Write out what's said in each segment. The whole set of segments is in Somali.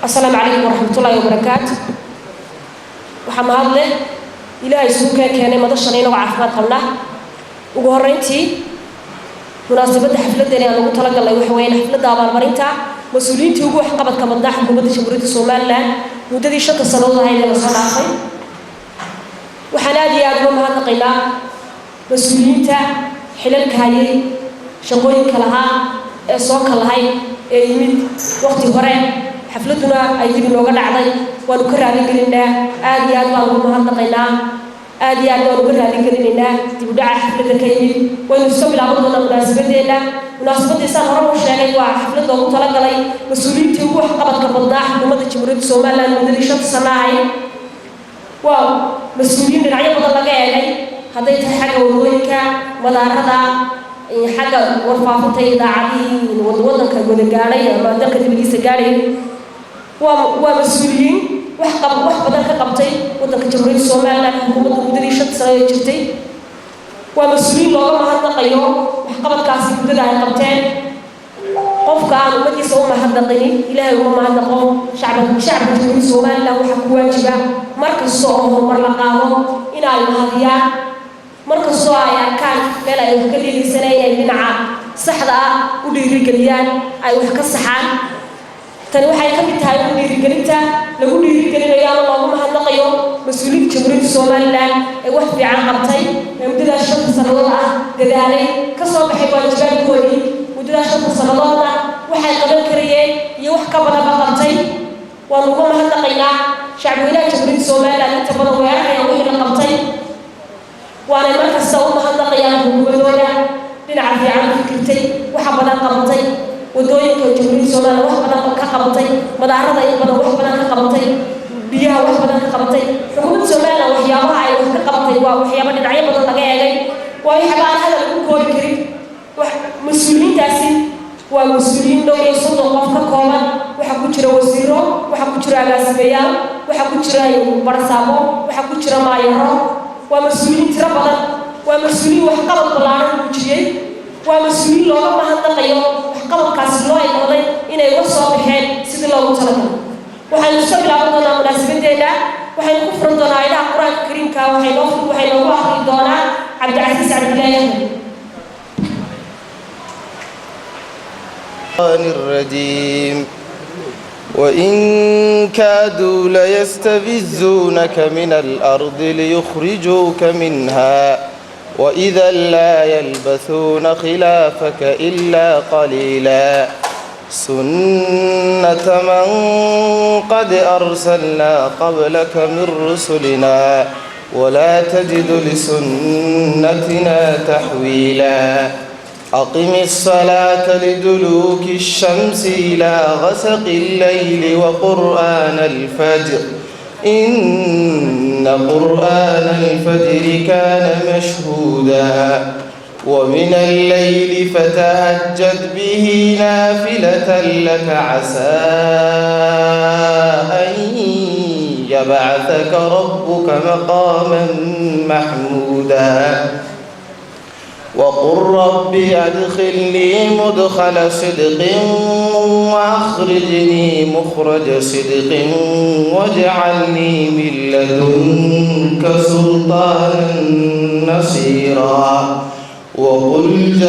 السلام عليكم ورحمة الله وبركاته. وحمد له إلهي سوكا كان مدشرين وعافمات قلنا وجهرنتي مناسبة حفلتنا أنا قلت لك الله يحوين حفلة دابا المرينتا مسؤولين تيجوا حقبة كمدة حكومة شمهورية الصومال لان مدة شت السنوات هاي اللي مسؤول عقل وحنادي أدوم هذا قلنا مسؤولين تا حلال كهاي شقوين كلها سوق كلهاي يمد وقت هراء حفلتنا أيدي من وقت عضي ونكرر على كلنا آدي أدوم هذا قلنا آدي أدوم ونكرر على كلنا تبدأ حفلة كيمد ونسوي لعبنا مناسبتنا مناسبة إنسان هرب الشيء وحفلة دوم طلق علي مسؤولين تيجوا حقبة كمدة حكومة شمهورية الصومال لان مدة شت صناعي ومسؤولين العيب والله جاي هذا يتحقق ورويك مدارنا حاجة ورفعت إذا عادي والوضع كجودجاري ما ذاك تبليس جاري ومسؤولين وحبة كقبتي وذاك جمهورية الصومال لان حكومة مدة شت صناعي جرتي ومسؤولين لو ما هذا قيوم وحقبة كاسي مدة عن قبتين قف كان ومدي سووا ما هذا قيني إلهي وما هذا قوم شعب جمهورية الصومال له حكوا واجبه مركز صوم ومرلقاهم إلى المهدية مركز صايع كان بلا يمكن سنين بنعا صحدا ودير الجريان أي وحكي الصحان تنو حي كبتها ودير الجريتا لو دير الجريان يا الله ما هذا قيوم مسؤولين جمهورية الصومال لان واحد عن قبتي يمدد الشرط سنوات دلالي كسر بحيوان جبال كوني ودد الشرط سنوات وحي قبل كريان يوحكى بلا بقبتي ونقوم هذا قينا شعب ولاية جمهورية الصومال لان تبغى وياها يوحي قبتي وأنا مركز سووا هذا قيام ودولا لنعرف عن فكرتي وحبنا قبضتي ودوين كجمهورية الصومال وحبنا كقبضتي مدارنا يبغى وحبنا كقبضتي بيها وحبنا كقبضتي حكومة الصومال وحيابها أي كقبضتي وحيابنا العيب بدنا جاي وحبنا هذا الكل كريم مسؤولين تاسين ومسؤولين دول يصدقوا قفك كمان وحكوا شرا وزيرو وحكوا شرا عسكريا وحكوا شرا برسامو وحكوا شرا مايرو ومسؤولين تربنا ومسؤولين وحقبة بلارن وجيء ومسؤولين لو ما هذا قيوم وحقبة كاسلوا يقولي إنه يوصل بحال سيد الله تعالى وحنسوي لعبنا مناسبتنا وحنكفرنا إلى القرآن الكريم كوحنوفر وحنوحي دونا عبد العزيز عبد الله الرجيم وإن كادوا ليستفزونك من الأرض ليخرجوك منها وإذا لا يلبثون خلافك إلا قليلا سنة من قد أرسلنا قبلك من رسلنا ولا تجد لسنتنا تحويلا أقم الصلاة لدلوك الشمس إلى غسق الليل وقرآن الفجر إن قرآن الفجر كان مشهودا ومن الليل فتهجد به نافلة لك عسى أن يبعثك ربك مقاما محمودا وقل رب أدخلني مدخل صدق وأخرجني مخرج صدق واجعلني من لدنك سلطانا نصيرا وقل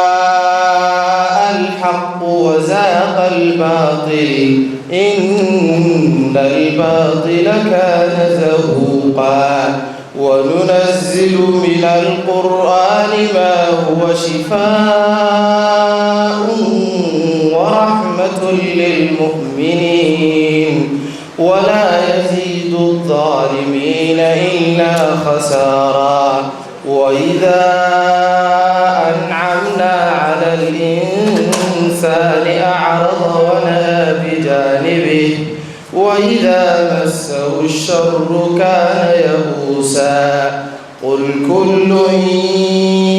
جاء الحق وزاق الباطل إن الباطل كان زهوقا وننزل من القرآن ما هو شفاء ورحمة للمؤمنين ولا يزيد الظالمين إلا خسارا وإذا أنعمنا على الإنسان أعرض ونأى بجانبه وإذا مسه الشر كان يئوسا قل كل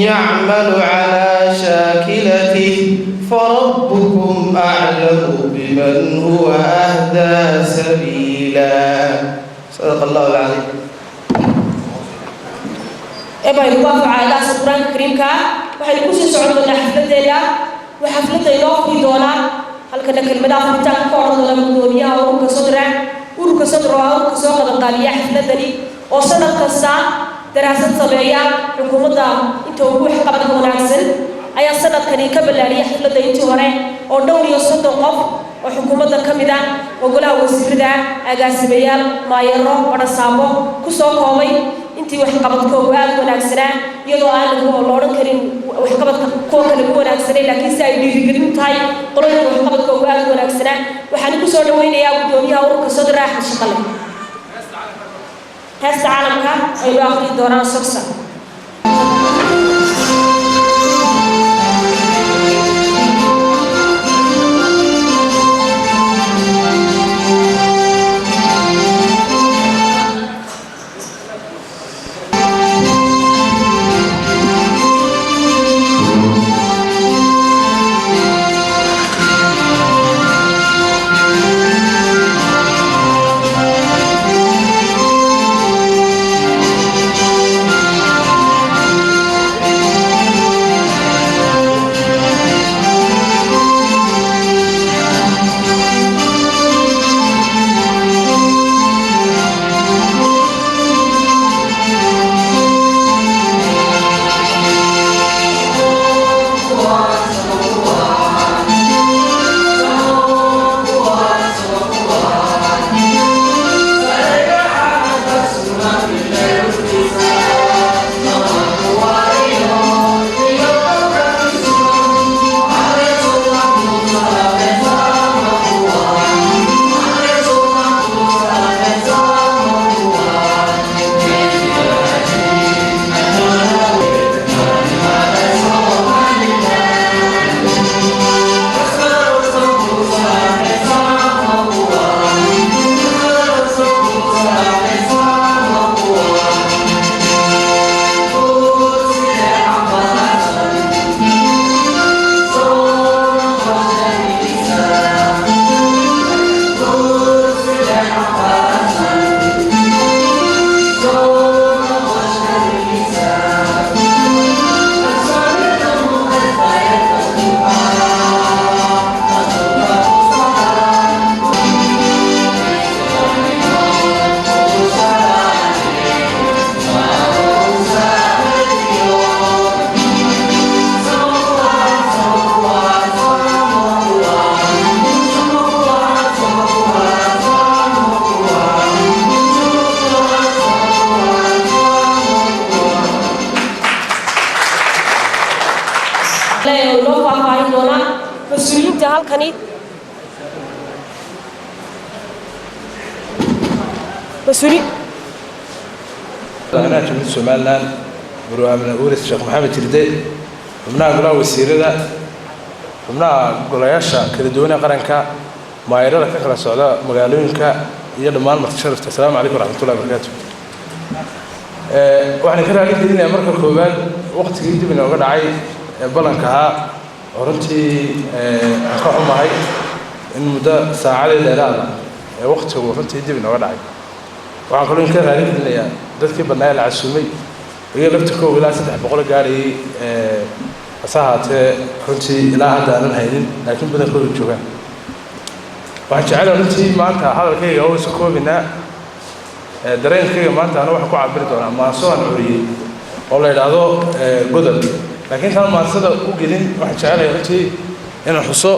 يعمل على شاكلته فربكم أعلم بمن هو أهدى سبيلا صدق الله العظيم. إبا يبقى على القرآن الكريم كا وحنكون سعودنا حفلتنا وحفلتنا في دونا halkana kelmadaha furitaanka ka odhan doona gudoomiyaha ururka Sodra oo ururka soo qabanqaabiya xafladani oo sanad kasta daraasad sameeya xukuumadda inta ugu waxqabadka wanaagsan ayaa sanadkani ka balaariyay xafladda intii hore oo dhowr iyo 30 qof oo xukuumadda ka mid ah oo golaha wasiirada agaasimayaal maayaro barasaabo ku soo koobay intii waxqabadkooda aad wanaagsanaa iyadoo aan lagu odhan karin waxqabadka kuwa kale ugu wanaagsanay laakiin si ay dhiirigelin tahay qoladii waxqabadkooda aad wanaagsanaa waxaan ku soo dhaweynayaa gudoomiyaha ururka Sodra Axmed Shaqale heesta caalamka ay loo akhri doonaan Soksa halkani مسؤولي أنا جمهورية سومالان برنامج أورث الشيخ محمد تردي ومنا قلنا وسيرة ومنا قلياشة كردونا قرنكا ما يرى لك على السعودة مقالونك يلا ما المتشرف السلام عليكم ورحمة الله وبركاته. وإحنا كنا قاعدين بدينا مركب كوبان وقت جديد من وقت عاي بلنكها ورنتي أخوهم معي إن مدة ساعة للإعلان وقت هو رنتي جديد من وقت عاي. waxaan kaloo ka raadinayaa dadkii bannaay la casuumay iyo laftirkooda ilaa 300 gaari asahaatee runtii ilaa hadda aan haynin laakiin badankooda joogaan waxaan jecelahay runtii maanta hadalkayga oo soo koobina dareenkayga maanta ana waxa ku cabiri doonaa maaso aan uriyay oo la yiraahdo godol laakiin taan maasada u gelin waxaan jecelahay runtii inaan xuso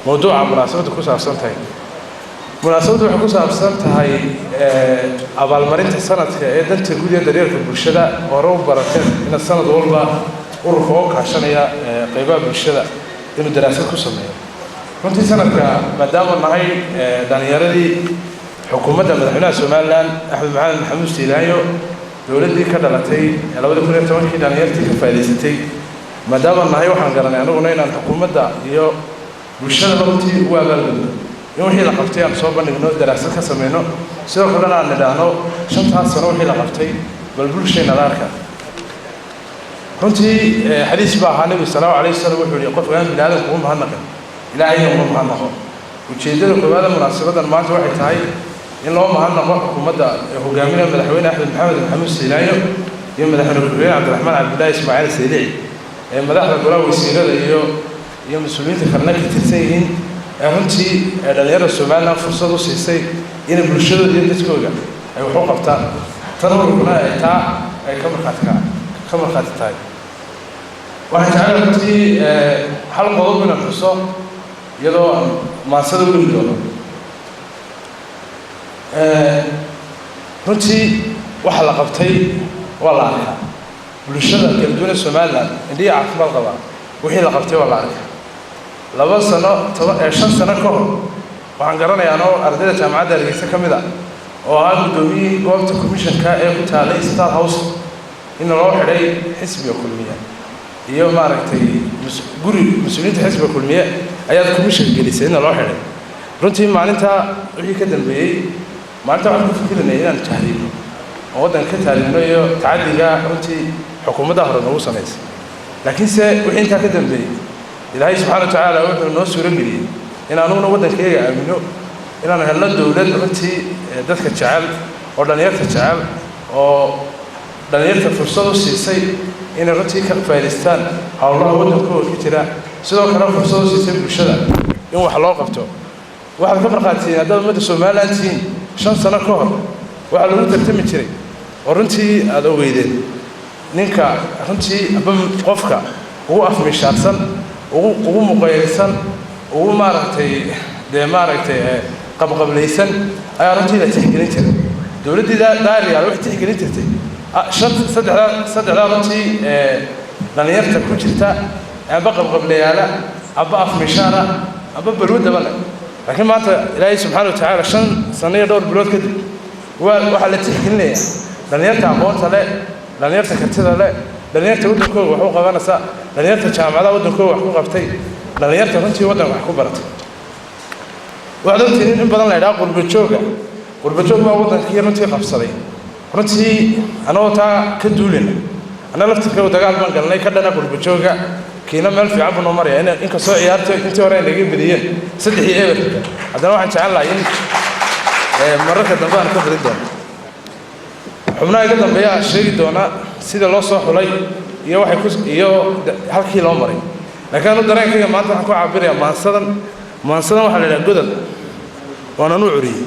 mawduuca munaasabada ku saabsan tahay munaasabadu waxay ku saabsan tahay abaalmarinta sanadka ee danta guud ee daryeelka bulshada oo roob barateen in sanad walba ururka oo kaashanaya qaybaha bulshada inuu daraasad ku sameeyo runtii sanadka maadaama nahay dhalinyaradii xukuumadda madaxweynaha Soomaaliland Axmed Maxamed Siilaanyo dowladii ka dhalatay 2010 dhalinyartii ka faa'iideysatay maadaama nahay waxaan garanay anaguna inaan xukuumadda iyo bulshada runtii u abaalgudno يوم هي لقفتي أنا صوب أن ينود دراسة كسمينه سواء كلنا عن ندانو شنطة سنة وهي لقفتي بالبلوك شيء نلاقة كنتي حديث بقى النبي صلى الله عليه وسلم يقول يقف وين من هذا قوم هنقل إلى أي يوم هنقل وشيء ذلك هذا مناسبة الماضي واحد هاي إن الله هنقل حكومة هو جامعنا من الحوين أحمد محمد سيلايو يوم من الحوين عبد الرحمن عبد الله إسماعيل السيدعي مدحنا قراء وسيلة iyo mas'uuliyiinta kalena ka tirsan yihiin runtii dhalinyarada Soomaaliland fursad u siisay in bulshada iyo dadkooda ay wax u qabtaan tan ururkuna ay ka markhaati tahay waxaan jeclahay runtii hal qodob inaan xuso iyadoo maansada u geli doono runtii waxa la qabtay waa la arkaa bulshada kala duwan Soomaaliland indhihi caafimaad qaba wixii la qabtay waa la arkaa 5 sano 5 sano ka hor waxaan garanayaa anoo ardayda jaamacadda Hargeysa ka mid ah oo aan gudoomiyey goobta commissionka ee ku taalay Star House in loo xidhay xisbiga kulmiye iyo maaragtay guri mas'uuliyiinta xisbiga kulmiye ayaa commission gelisay in loo xidhay runtii maalinta wixii ka dambeeyay maalinta waxaan ku fikirnay inaan tahriibno oo waddan ka tahriibno iyo tacadiga runtii xukuumadda hore noogu samaysay laakiin se wixii intaa ka dambeeyay ilaahay subxaanahu wa tacaala wuxuu noo suuro geliyey in aanuguna waddankeega aamino inaan helno dowlad runtii dadka jecel oo dhalinyarta jecel oo dhalinyarta fursad u siisay inay runtii ka faa'iidaystaan howlaha waddankooda ka jira sidoo kale fursad u siisay bulshada in wax loo qabto waxaad ka marqaatiin haddaad ummadda Soomaaliland tihiin 5 sano ka hor waxaa lagu tartami jiray oo runtii aad ogeydeen ninka runtii aba qofka ugu afmishaarsan ugu muqayyirsan ugu maaragtay qabqablaysan ayaa runtii la tixgelin jiray dowladdii daariya waxay tixgelin jirtay saddexda runtii dhalinyarta ku jirta aba qabqablayaala aba afmishaara aba balwadaba leh laakiin maanta ilaahay subxaanahu wa tacaala 5 sano iyo dhowr bilood kadib waxaa la tixgelinayaa dhalinyarta aqoonta leh dhalinyarta kartida leh dhalinyarta waddankooda wax u qabanaysa dhalinyarta jaamacadaha waddankooda wax ku qabtay dhalinyarta runtii waddanka wax ku baratay waxaad ogtihiin in badan la yidhaha qurbajoog baa waddankii runtii qabsaday runtii anagoo taa ka duulina anna laftirkooda dagaal baan galnay ka dhana qurbajooga kiina meel fiican buu noo maraya inkastoo ciyaartay intii hore ay naga badiyeen 3-0 haddana waxaan jecel lahay in mararka dambe aan ka badin doono xubnaha iga dambeeya sheegi doona sida loo soo xulay iyo halkii loo maray laakiin anu dareenkayga maanta waxaan ku cabirayaa maansadan waxaa la yidhaha godol waana nu curiyey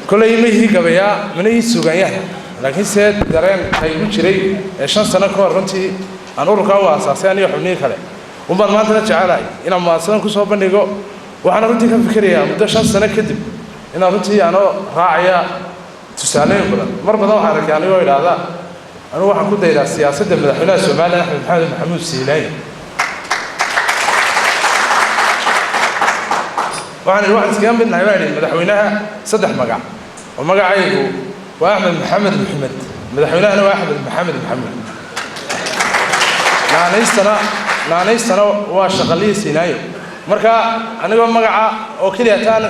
kolley ma ihii gabayaa mana ii sugaanyaha laakiin se dareen ay ku jiray 5 sano ka hor runtii aan ururkaa u aasaasay aniyo xubnihii kale unbaan maantana jecelahay inaan maansadan ku soo bandhigo waxaana runtii ka fikirayaa muddo 5 sano kadib inaan runtii anoo raacaya tusaalooyin badan mar badan waxaan arkay anigoo idhaahda anugu waxaan ku daydaa siyaasadda madaxweynaha Soomaaliland Axmed Maxamed Maxamuud Siilaani waxaan iskaga midnahay baa idhi madaxweynaha 3 magac oo magacaygu waa Axmed Maxamed Maxamed madaxweynahana waa Axmed Maxamed Maxamuud naanaystana waa shaqaliyi siinaayo marka anigoo magaca oo keliya taan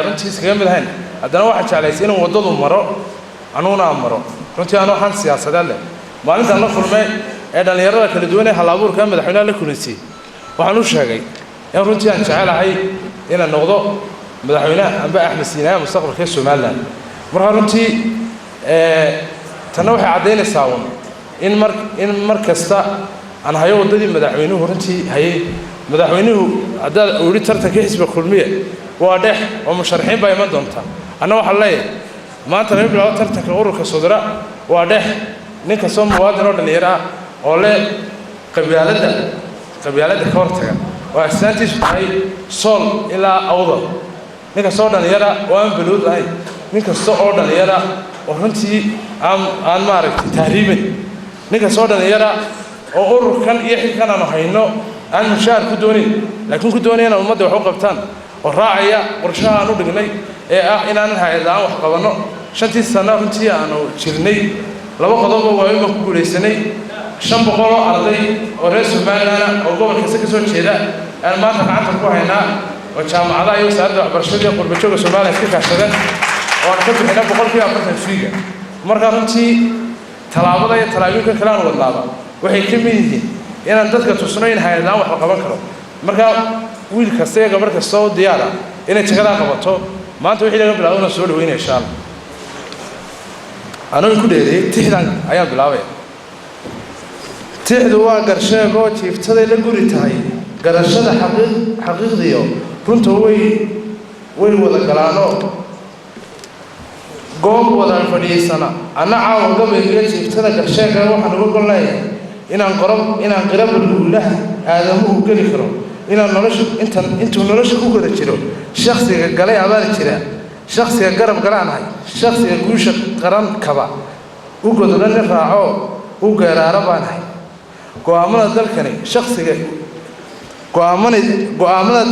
runtii iskaga mid ahayn haddana waxaan jeclaysay inuu waddadu maro anuguna aan maro runtii anoo han siyaasadeed leh maalintaan la kulmay ee dhalinyarada kala duwan ee hal-abuurka madaxweynaha la kulansiiyey waxaan u sheegay in runtii aan jecelahay inaan noqdo madaxweynaha amba Axmed Siinaaye mustaqbalka Soomaaliland marka runtii tanna waxay caddaynaysaa in mar kasta aan hayo waddadii madaxweynuhu runtii hayay madaxweynuhu haddaad uhi tartanka xisbiga kulmiye waa dhex oo musharaxiin baa iman doonta anna waxaan leeyahay maanta laga bilaabo tartanka ururka Sodra waa dhex nin kastoo muwaadin oo dhalinyaro ah oo leh qabyaaladda ka hortaga oo astaantiisu tahay sool ilaa awdal nin kastoo dhalinyaro oo aan balwad lahayn nin kasta oo dhalinyaro oo runtii aan maaragtay tahriibin nin kastoo dhalinyaro oo ururkan iyo xilkan aanu hayno aan mushaar ku doonin laakiin ku doonayna ummadda wax u qabtaan oo raacaya qorshaha aan u dhignay ee ah inaan hay'adaha wax qabanno 5 sano runtii aanu jirnay 2 qodob oo waaweyn ku guuleysanay 500 arday oo reer Soomaaliland oo gobolka ka soo jeeda aan maanta gacanta ku haynaa oo jaamacadaha iyo wasaaradda waxbarashada iyo qurbajooga Soomaaliland ka kaashadeen oo aan ka bixinay 40% fiiga marka runtii talaabada iyo talaabooyinka kale aan wadnaaba waxay ka mid yihiin inaan dadka tusno in hay'adaha wax qaban karo marka wiil kasta iyo gabar kasta oo diyaar ah inay jagada qabato maanta wixii laga bilaabo soo dhaweynaa insha Allah anoo ku dheeray tixdan ayaan bilaabay tixdu waa garsheego jiiftada la guri tahay garashada xaqiiqdiyo runta way wada galaano goob wada fadhiisana ana caawa gabayga jiiftada garsheega waxaan uga gol leeyahay inaan qiraba luulaha aadamuhu geli karo inaan intuu nolosha ku guda jiro shakhsiga galay abaal jira shakhsiga garab galaanahay shakhsiga guusha qaran kaba u godla nin raaco u geeraara baanahay go'aamada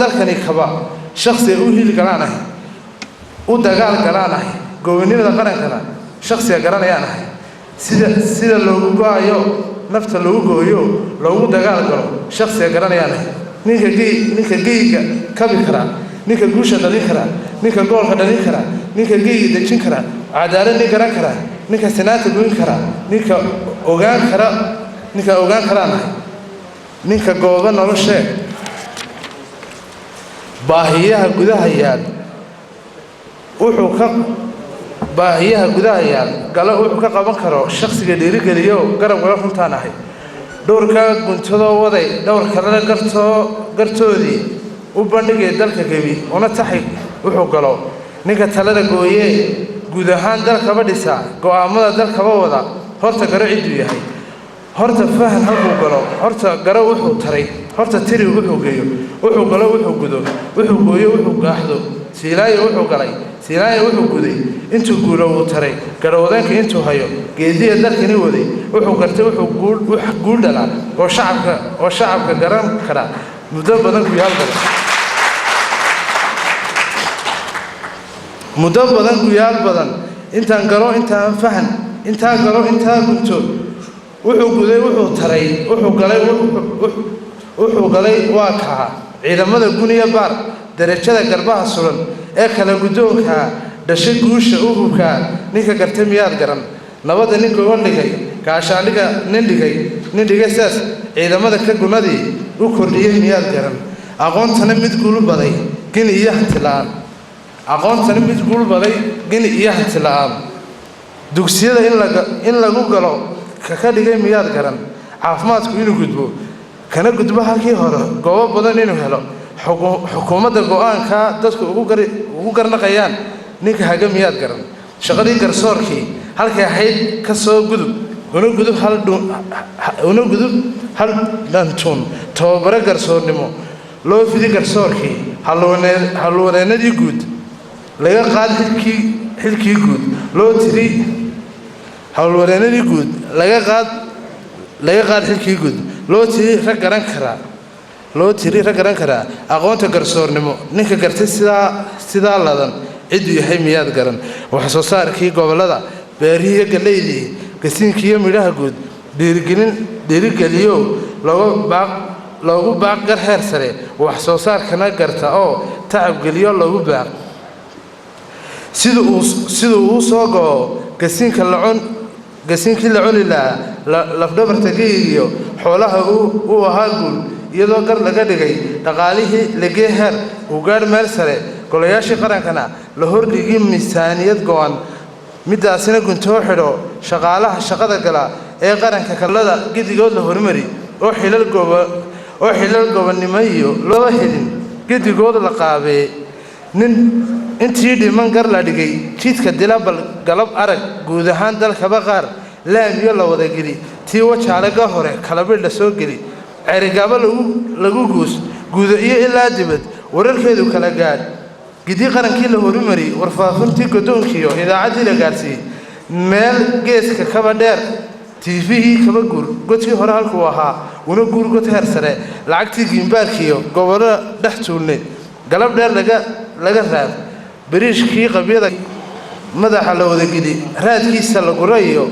dalkani kaba shakhsiga u hili galaanahay u dagaal galaanahay gobonimada qarankana shakhsiga garanayaanahay sida loogu go'ayo nafta loogu gooyo loogu dagaal galo shakhsiga garanayaanahay ninka geyga kabi kara ninka guusha dhalin kara ninka goolka dhalin kara ninka geyga dejin kara cadaalad nin garan kara ninka sinaanta goyn kara ninka ogaan karaanahay ninka gooba noloshee baahiyaha gudaha yaal galo wuxuu ka qaban karo shakhsiga dhiirigeliyo garab gala runtaan ahay dhowrka guntadoo waday dhowr kalena gartoodii u bandhigay dalka gebi una taxay wuxuu galo ninka talada gooyee guud ahaan dalkaba dhisa go'aamada dalkaba wada horta garo cidduu yahay horta fahan halkuu galo horta garo wuxuu taray horta tiri wuxuu geeyo wuxuu galo wuxuu gudo wuxuu gooyo wuxuu gaaxdo siilaayo wuxuu galay siilaayo wuxuu guday intuu guulo uu taray garowdanka intuu hayo geediya dalkani waday wuxuu gartay wuxuu guul dhalaa oo shacabka garan kara muddo badan guyaal badan intaan galo intaan fahan intaan galo intaan gunto wuxuu guday wuxuu taray wuxuu galay waa kaa ciidamada guniya baar darajada garbaha sulan ee kala guddoonka dhashay guusha u hubkaa ninka gartay miyaad garan nabada ninka uga dhigay gaashaandhiga nin dhigay saas ciidamada ka gunadii u kordhiyey miyaad garan aqoontana mid guul baday gini iyo hanti la'aan dugsiyada in lagu galo ka dhigay miyaad garan caafimaadku inuu gudbo kana gudbo halkii hore goobo badan inuu helo xukuumadda go'aanka dadku ugu garnaqayaan ninka haga miyaad garan shaqadii garsoorkii halkay ahayd ka soo gudub una gudub hal dhantuun tababaro garsoornimo loo fidi garsoorkii halwaneennadii guud laga qaad xilkii guud loo tiri hawlwareennadii guud laga qaad xilkii guud loo tiri rag garan karaa aqoonta garsoornimo ninka gartay sidaa ladan cidduu yahay miyaad garan wax soo saarkii gobollada beerihii iyo gallaydii gasiinkii iyo midhaha guud dhiirigeliyo loogu baaq gar heer sare wax soo saarkana garta oo tacabgeliyo loogu baaq siduu uu soo go'o gasiinkii la cuni lahaa lafdhabarta geyigiyo xoolaha uu ahaa guul iyadoo gar laga dhigay dhaqaalihii legee heer uu gaadh meel sare golayaashii qarankana la hordhigii miisaaniyad go'an middaasina guntoo xidho shaqaalaha shaqada gala ee qaranka kalada gedigood la hormari oo xilal gobonnimo iyo looba helin gedigood la qaabee intii dhiman gar la dhigay jidka dilabal galab arag guud ahaan dalkaba qaar laamiyo la wada geli tii wajaalaga hore kalabidh la soo geli cerigaabo lagu guudo iyo ilaa dibad wararkeedu kala gaadh gidi qarankii la horumari warfaafintii godoonkiiyo idaacaddii la gaadhsiiyey meel geeska kaba dheer tiifihii kaba guur godkii hore halkuu ahaa una guur god heer sare lacagtii giimbaarkiiyo gobollo dhex tuulnay galab dheer laga raad bariishkii qabyada madaxa la wadageli raadkiisa la gurayo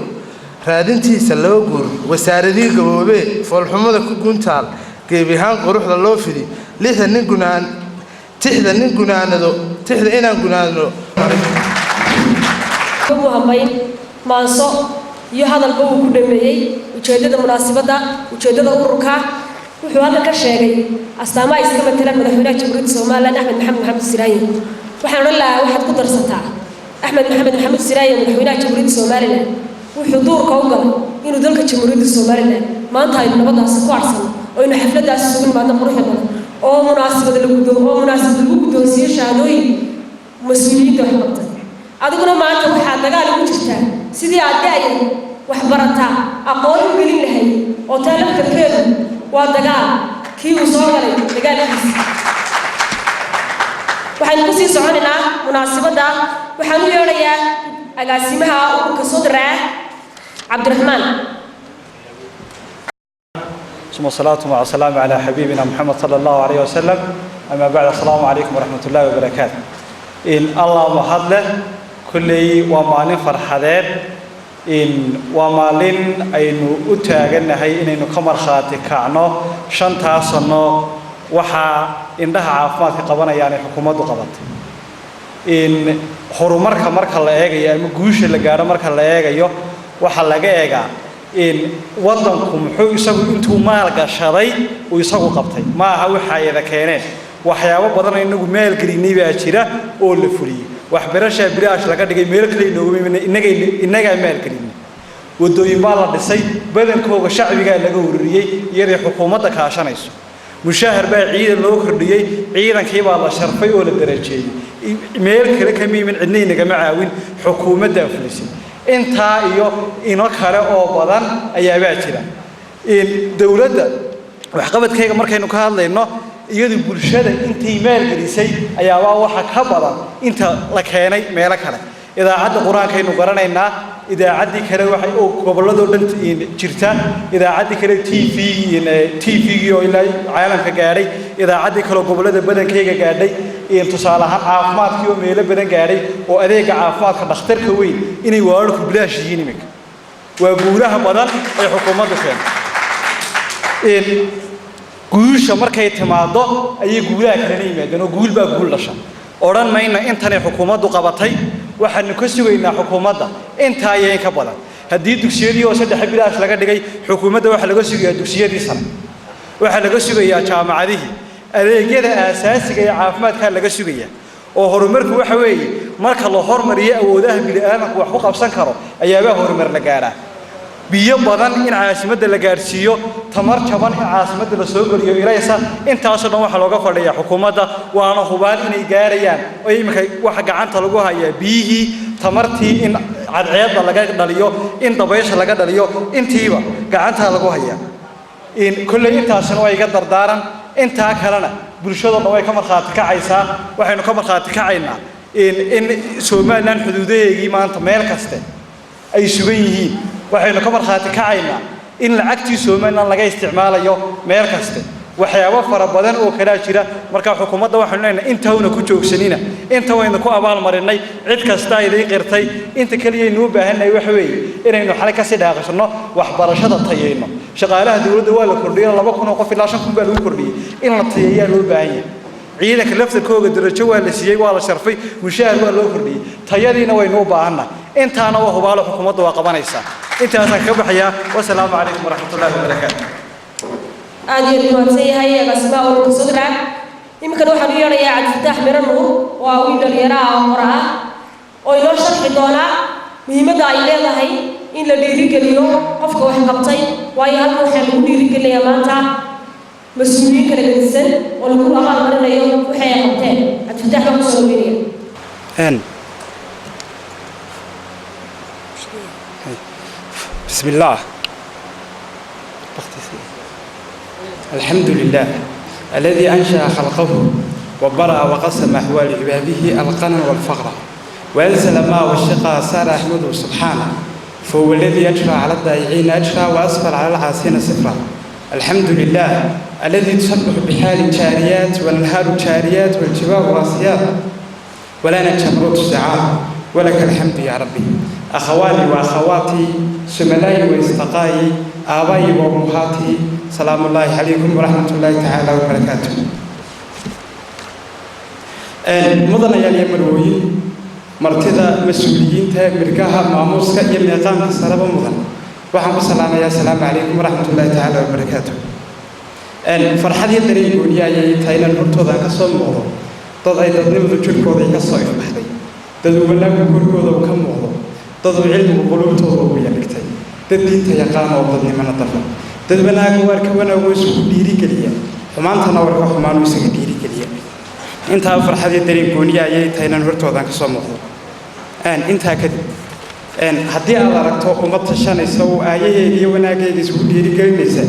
raadintiisa loo guur wasaaradii gaboobee foolxumada ku guntaal geebi ahaan quruxda loo fidi tixda inaan gunaanado ugu hambayn maanso iyo hadalba uu ku dhameeyey ujeeddada munaasabadda ujeeddada ururka wuxuu halka ka sheegay astaamaha iska matalan madaxweynaha jamhuuriyadda somalilan axmed maxamed siraaye waxaan odhan lahaa waxaad ku darsataa axmed maxamed siraaye madaxweynaha jamhuuriyadda somalilan wuxuu duurka u galay inuu dalka jamhuuriyadda somalilan maanta aynu nabadaasi ku harsan وإنه حفلة داس سوين بعد قروح بدن أو مناسبة للقدوسية شهدوي مسؤولين ده حقته أدوكنا ما أنت واحد دجال وجهته سيدي عداية وحبرتها أقول بقولين لهي وتعلم كثير ودجال كي وصاري دجال waxaan ku sii soconaynaa munaasabada waxaan u yeerayaa agaasimaha ururka Cabdiraxmaan والصلاة والسلام على حبيبنا محمد صلى الله عليه وسلم أما بعد السلام عليكم ورحمة الله وبركاته إن الله محله كل ومالين فرحات إن ومالين أينو أتاجنا هاي إنه كمر خاتك عنه شنطة صنو وحا إنها عافمات قبنا يعني حكومة قبض إن حرمر كمرك الله يجي يعني مجوش اللي جاره مرك الله يجي وحلا جيجا إن وضنكم حو يسوي أنتم مالك شري ويسوي قبضي ما هو حي إذا كانت وحياة بدنا إنه مال كريني بأشيرة أول فري وحبرش براش لقد جاي مال كريني إنه مال كريني ودو يبالغ بسي بدن كوج الشعب جاي لجوريه يري حكومتك عشان يسوي مشاهر بقى عيد الأخر دي عيدا كيبا الله شرفي ولا درجة ميل كله كمية من عندنا جماعة وين حكومة دافلسي انت ايو إنك هلا أو بدن أي بعشرة الدولة وحقبت كيك مركي إنه كهذا لأنه يد برشة انت ميل كريسي أي واحد كبرا انت لكيني ميلك هلا إذا عد القرآن كأنه قرنا إننا إذا عدي كله واحد أو قبل دولة جرتا إذا عدي كله تي في إلى عالم كجاري إذا عدي كله قبل ده بدن كيجا جاري تصالح عافمات كيو ميله بدن جاري وأذيك عافمات كدختر كوي إني وارك بلاش يجينيك وجولها بدن الحكومة دخل جول شمر كي تماضى أي جولها كرني مدن وجول بقول لشان أوران ما إن إنتنا حكومة قبضتي واحد نكسر إن حكومة إنت هي كبلا هدي دكسيري وسد حبيلا أشلاك دقي حكومة واحد لقسي دكسيري سنة واحد لقسي يا جامعة هذه كده أساس جاي عافمات كان لقسي وهرمرك وحوي مرك الله هرمر أو ذهب لآنك وحقوق أبسنكره أيها هرمر لجارة بيوم بدن إن عاصمة الجارسيو تمر كمان إن عاصمة السوق اليوميريسا أنت أصلا واحد لقى فريا حكومة وأنا خبار إن جاريان أي مكان واحد عن تلقوها يا بيه تمرتي إن عدعيات لقى دليو إن طبيعش لقى دليو إن تيبا عن تلقوها يا إن كل أنت أصلا واحد يقدر دارا أنت هكذا برشة الله كمان خاتك عيسى وحين كمان خاتك عينا إن سوما حدودي ما أنت مالكسته أي سويه waxaynu ka marxaati kacaynaa in lacagtii Soomaaliland laga isticmaalayo meel kasta waxyaabo fara badan oo kala jira marka xukuumadda waxaan leenahay inta uu ku joogsanina inta wayna ku abaal marinay cid kasta ay qirtay inta kaliya inuu baahanay wax weey inaynu xal ka sii dhaaqashno waxbarashada tayeyno shaqaalaha dawladda waa la kordhiyay 2,000 qof ilaa 5,000 baa lagu kordhiyay in la tayeeyaa loo baahan yahay ciidanka laftirkooda darajo waa la siiyay waa la sharfay mushaar waa loo kordhiyay tayadiina waynu u baahannahay intaana waa hubaalo xukuumadda waa qabanaysaa انت هذا كبحيا والسلام عليكم ورحمه الله وبركاته ادي المنسيه هي اسماء الصدر يمكن واحد يرى عبد الفتاح مرنور وويل اليرا امرها oo inoo sharxi doona muhiimada ay leedahay in la dhiirigeliyo qofka wax qabtay waayo halka waxa lagu dhiirigeliyaa maanta mas'uuliyiin kala gedisan oo lagu abaal marinayo waxay qabteen Abdi Fataax waa soo weeriyay بسم الله الحمد لله الذي أنشأ خلقه وبرأ وقسم أحوال عباده القنا والفقر وأنزل الماء والشقاء سار أحمده سبحانه فهو الذي يجرى على الضائعين أجرى وأسفل على العاصين سفرا الحمد لله الذي تصبح بحال الجاريات والأنهار الجاريات والجبال الراسيات ولنا الجبروت السعاد ولك الحمد يا ربي أخواني وأخواتي سملاي واستقائي آبائي وأمهاتي سلام الله عليكم ورحمة الله تعالى وبركاته مدن يلي مرويين مرتدى مسؤولين مركاها ماموسكا يلي قام السلام مدن وحمد السلام يا سلام عليكم ورحمة الله تعالى وبركاته فرحة يدري يقول يا تاينا الهرتوضا كسوم موضوع ضد أي تضنيم ذو جركوضا كسوم بحدي تدو بلاك كركوضا وكم موضوع ضد علم وقلوبته ويا لكتي دين تيقان وضدني من الطفل dad wanaaga warka wanaagu isku dhiirigeliya xumaantana warka xumaan isaga dhiirigeliya intaa farxadii dareen gooniya ayay tahay inaan hortoodan ka soo muuqdo intaa kadib haddii aad aragto ummad tashanaysa oo aayaheeda iyo wanaaggeeda isku dhiirigelinaysa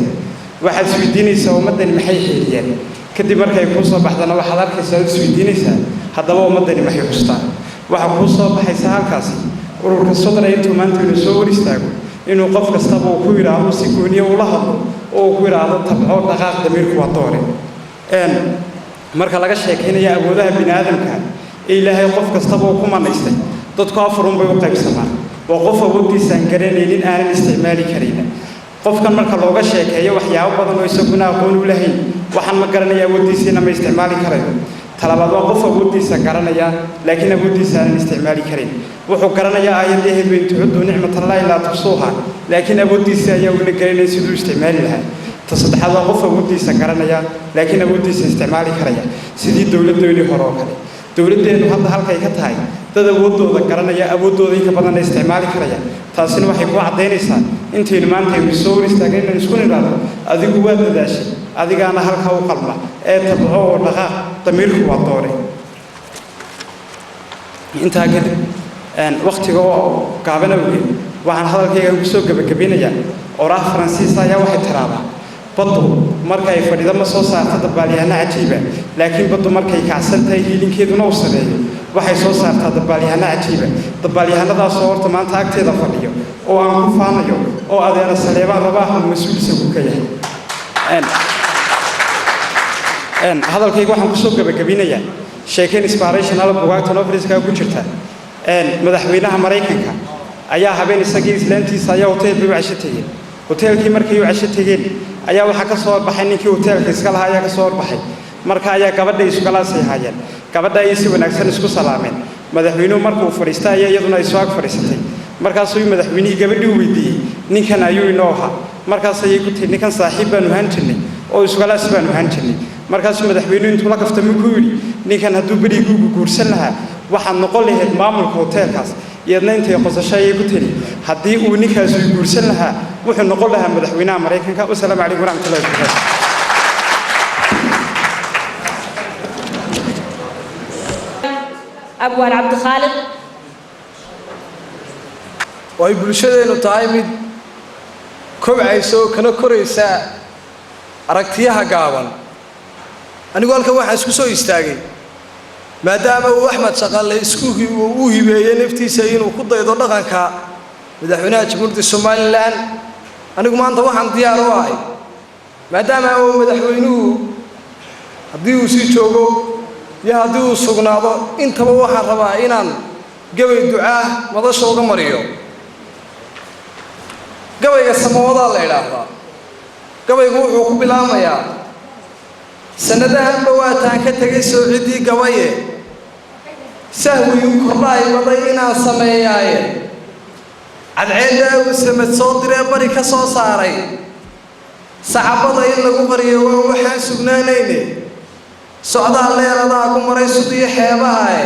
waxaad isweydiinaysaa ummaddani maxay xeeliyeen kadib markay kuu soo baxdana waxaad arkaysaa ood isweydiinaysaa haddaba ummaddani maxay xustaan waxaa kuu soo baxaysa halkaasi ururka sodra intuu maanta inuu soo hor istaago inuu qof kastaba uu ku yidhaahdo si gooniya ula hadlo oo uu ku yidhaahdo tabco dhaqaaq damiirku waa doore marka laga sheekaynayo awoodaha bini aadamka ee ilaahay qof kastaba uu ku manaystay dadku afurun bay u qaybsamaan oo qof awooddiisaan garanaynin aanan isticmaali karayna qofkan marka looga sheekeeyo waxyaabo badan oo isaguna aqoon u lahayn waxaan ma garanaya awooddiisiina ma isticmaali karayo talabaad waa qof awooddiisa garanaya laakiin awooddiisa aanan isticmaali karayn wuxuu garanayaa aayadaheed weyn tucuddu nicmatallahi laa tuxsuuha laakiin awooddiisa ayaa una garanaya siduu isticmaali lahaa تصدحات وقف ودي سكرنا لكن ودي استعمالي كريا سيدي دولة دولة هراء دولة دولة هذا هالكي كتاعي تذا ودو ذكرنا يا أودو ذيك بدنا استعمالي كريا تاسين واحد واحد دينيسان أنت المان تيجي بسور استعجلنا نسكون هذا هذه قوة داش هذه أنا هالكا وقلنا تبعو لغا تمير قواتوري أنت هكذا وقت جو كابنا بقول وعن هذا الكي بسوق بكبينة يعني وراه فرنسيسا يا واحد ترابا بدو مركا يفريد ما صوصا تدباليهنا عجيبة لكن بدو مركا يكعسلتها يلين كيدو نوصله waxay soo saartaa dabaalyahanna cajiiba dabaalyahanadaas oo horta maanta agteeda fadhiyo oo aan ku faanayo oo adeera saleebaan rabaaha mas'uulisa ku ka yahay hadalkayga waxaan kusoo gabagabinayaa sheekeen inspirational buugaagta noveliska ku jirta madaxweynaha Mareykanka ayaa habeen isagii islaantiisa ayaa hotel u casho tagay hotelkii markii uu casho tagay ayaa waxa ka soo baxay ninkii hotelka iska lahaa ayaa ka soo baxay marka ayaa gabadha isku kala saayeen gabadha ay si wanaagsan isku salaameen madaxweynuhu markuu fariistay ayaa iyaduna ay soo ag fariisatay markaas uu madaxweynihii gabadhii weydiiyay ninkan ayuu inoo ahaa markaas ayay ku tii ninkan saaxiib baan u hanjinay oo isku kala sibaan u hanjinay markaas madaxweynuhu intuu la kaftamay ku yiri ninkan hadduu bariigu guursan lahaa waxaan noqon lahayd maamulka hotelkaas iyadna intay qosasho ay ku tiri haddii uu ninkaas guursan lahaa wuxuu noqon lahaa madaxweynaha Mareykanka wassalaamu calaykum waraxmatullaahi wabarakaatuh أبوال عبد الخالق ويبلشدين وتعيمد كم عيسو كنا كريسا أركتيها قاون أنا قال كواحد سكسو يستاجي ما دام هو أحمد شغال يسكوه ووهي بينفتي سين وخد يضل غنكا مدحونا جمهورية الصومال الآن أنا قم أنت واحد ديار واعي ما دام هو مدحونو هديو سيتشوجو يا هدو سجناض أنت بواحد ربعينا جوي الدعاء ما ضش ولا مريو جوي السماوات الله إلهه جوي هو قبل عميا سندها بواتها كتجي سعودي جوي سهو يكراي وضينا سماياي العيلة وسمت صدر بريك صاري صعب ضيل لقمريو وحاسبنا نيني سعدا الله رضاكم ورئيسي حيباي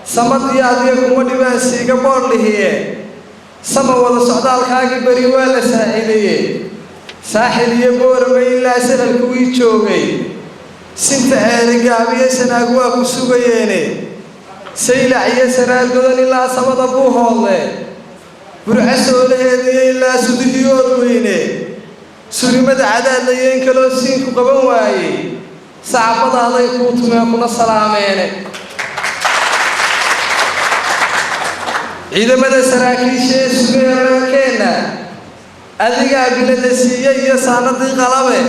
سمد ياديكم ودباسي قبور لهي سما ولا سعدا الكاقي بري ولا ساحلي ساحل يبور وإلا سنة الكويت شوقي سنت عارقابي سنة أقواك سوغييني سيلع يسنة القدن إلا سمد أبوها الله برعسو لهذه إلا سدهيور ويني سوري مدى عداد ليين كلو سينكو قبن واي صعب هذا يكون كنا سلامين إذا ماذا سراكيش سمير كنا أذيع بلاد السياسة يساند الغلبة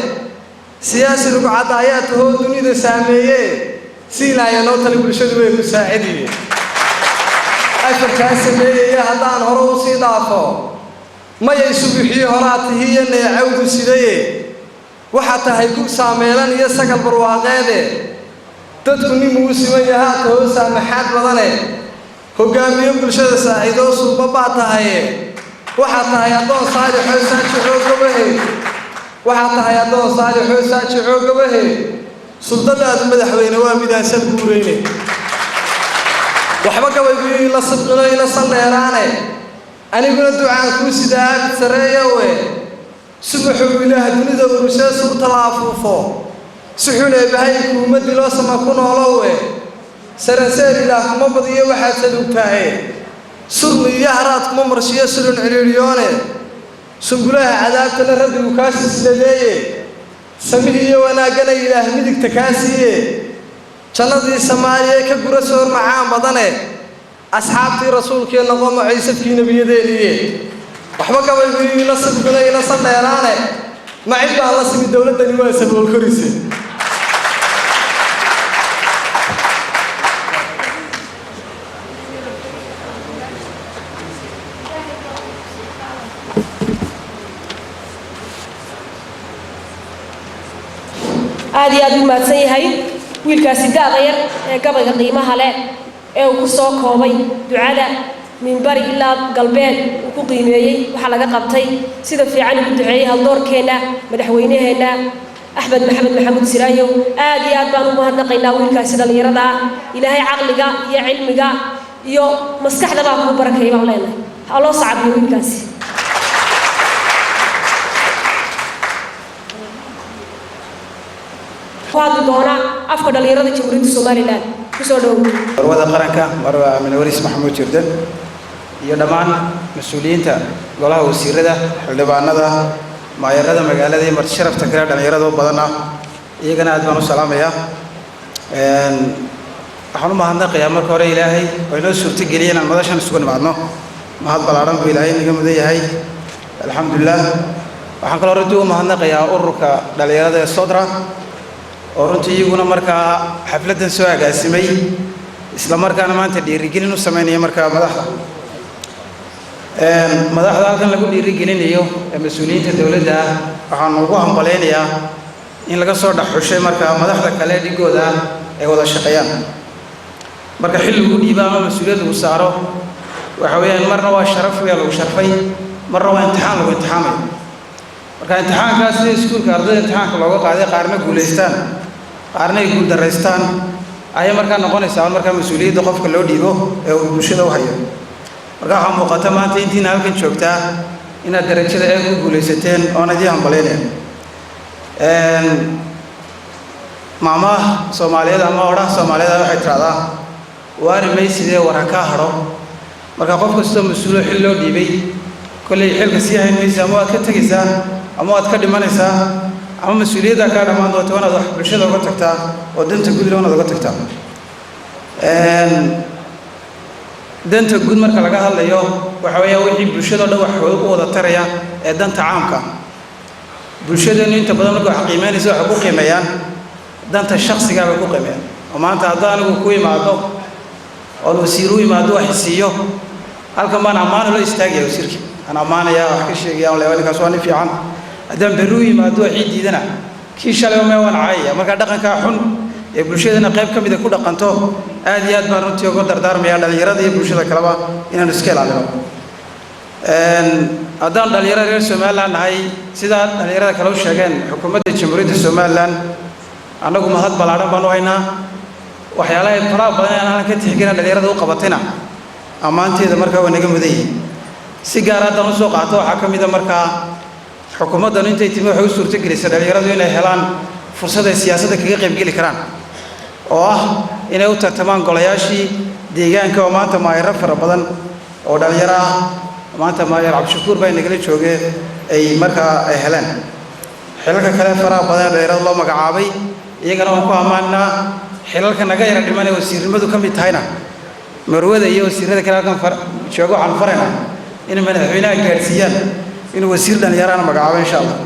سياسة القعدايات هو دنيا السامية سيلا ينوت البرشة ويساعدني أفكار سامية هذان هروسي ضعفه ما يسبحي هراته هي اللي يعود السيدة وحتى هيكون ساميلان يسقى البرواقيده تدخلني موسمي هاتو سامحات بدنه هوغاميون بلشده ساعيدو سوباباتاهي وحتى هيادون صالح حسان شعوقبه وحتى هيادون صالح حسان شعوقبه سلطان مدحوينه waa midaasan guureyne waxba gabaygu la sabqinay la saleeraane aniguna ducaan ku sidaa sareeyo subaxuu ilaaha dunida uruseesu u talaafuufo suxun eebbahayku ummadii loo sama ku noolowe saranseer ilaah kuma badiyo waxaad saluugtaaye surmi iyo haraad kuma marshiyo sulun ciriiriyoone sumbulaha cadaabtana rabbigu kaa silsiladeeye samihii iyo wanaaggana ilaah midigta kaa siiye jannadii samaaliye ka gura soor macaan badane asxaabtii rasuulkii noqo macaysafkii nebiyadeeniye waxba gabaygu ila sidguna ila sandheeraane macid baan la simi dowladdani waa sabool korise aad iyo aad u mahadsan yahay wiilkaasi daada yar ee gabayga qiimaha leh ee uu ku soo koobay ducada min bari ilaa galbeed uu ku qiimeeyey waxaa laga qabtay sida fiican ugu duceeyey haldoorkeenna madaxweynaheenna axmed maxamed maxamuud siraayo aad iyo aad baan ugu mahadnaqaynaa wiilkaasi dhallinyarada ah ilaahay caqliga iyo cilmiga iyo maskaxda baa kuu barakeeyay baan leenahay ha loo sacabiyo wiilkaasi waad doona afka dhalinyarada jamhuuriyadda Soomaaliland ku soo dhaw warwada qaranka marwa Waris Maxamuud Jirdan iyo dhammaan mas'uuliyiinta golaha wasiirada xildhibaanada maayarada magaalada iyo marti sharafta kale dhalinyarada badan ah iyagana aad baan u salaamayaa waxaan u mahadnaqayaa marka hore ilaahay oo inoo suurtageliyay inaan madashan isugu nimaadno mahad balaaran buu ilaahay naga mudan yahay alxamdulillah waxaan kaloo runtii u mahadnaqayaa ururka dhalinyarada ee Sodra oo runtii iyaguna markaa xafladan soo agaasimay isla markaana maanta dhiirigelin u sameynaya markaa madaxda halkan lagu dhiirigelinayo ee mas'uuliyiinta dawladda waxaan ugu hambaleynayaa in laga soo dhaxushay markaa madaxda kale dhigooda ay wada shaqeeyaan marka xilligu dhiiba ama mas'uuliyad uu saaro waxa weeyaan marna waa sharaf weey lagu sharfay marna waa imtixaan lagu imtixaamay marka imtixaankaas sida iskuulka ardayda imtixaanka looga qaaday qaarna guuleystaan qaarna ay guul daraystaan ayay markaa noqonaysaa markaa mas'uuliyadda qofka loo dhiibo ee uu bulshada u hayo marka waxaa muuqata maanta intiina halkan joogtaa inaad darajada aad u guuleysateen oona idii hambaleynayaa maamaha Soomaaliyeed ama odhaha Soomaaliyeed waxay tiraahdaa waari maysidee wara ka haro marka qof kastoo mas'uul xil loo dhiibay kulli xilka si hayn maysa ama aad ka tagaysaa ama aad ka dhimanaysaa ama mas'uuliyadda ka dhamaan doonto inaad wax bulshada uga tagtaa oo danta guud loo uga tagtaa danta guud marka laga hadlayo waxa weeye wixii bulshada dhan wax u wada taraya ee danta caamka bulshada inta badan marka wax qiimeynayso wax ku qiimeeyaan danta shakhsiga bay ku qiimeeyaan oo maanta haddaan anigu ku imaado oo wasiiru imaado wax siiyo halkan baan ammaan loo istaagay wasiirka أنا أمانة يا أحكي يا ولا ولا كسواني في عن أدم بروي ما دو عيد دينا كيش على يوم وأنا عاية ما كان كحن يبلشوا ذنا قريب كم إذا كودا قنتو آديات بارنتي وقدر دار ميال اليراد يبلشوا ذا كلامه إن نسكيل عليهم أدم اليراد السومالان هاي سيدا اليراد كلام شجعان حكومة الجمهورية السومالان أنا قم هاد بالعرب بنو هنا وحياله فرا بدنا أنا كنت حكينا اليراد وقبضتنا أمانتي إذا مركب ونجم ذي سيجارات أنا سوق عطوا حكمي ذا مركا حكومة دنيا تيجي محوس صورة جلسة اليراد وين هلان فرصة السياسة كي قيم جيل كران إنه تتمان قلياشي ديجان كمان تما يعرف فربضن أو دليرا ما تما يعرف شكور بين نقل شوقه أي مركا هلان حلك كلام فرا بدن اليراد الله مقعابي يجينا مكو أماننا حلك نجاي ردمانه وسير ما دكان بيتهاينا مروه ده يوسير ده كلام فر شوقه عن فرنا إن من هنا كارثيان إنه وسير لنا يرانا مقعابي إن شاء الله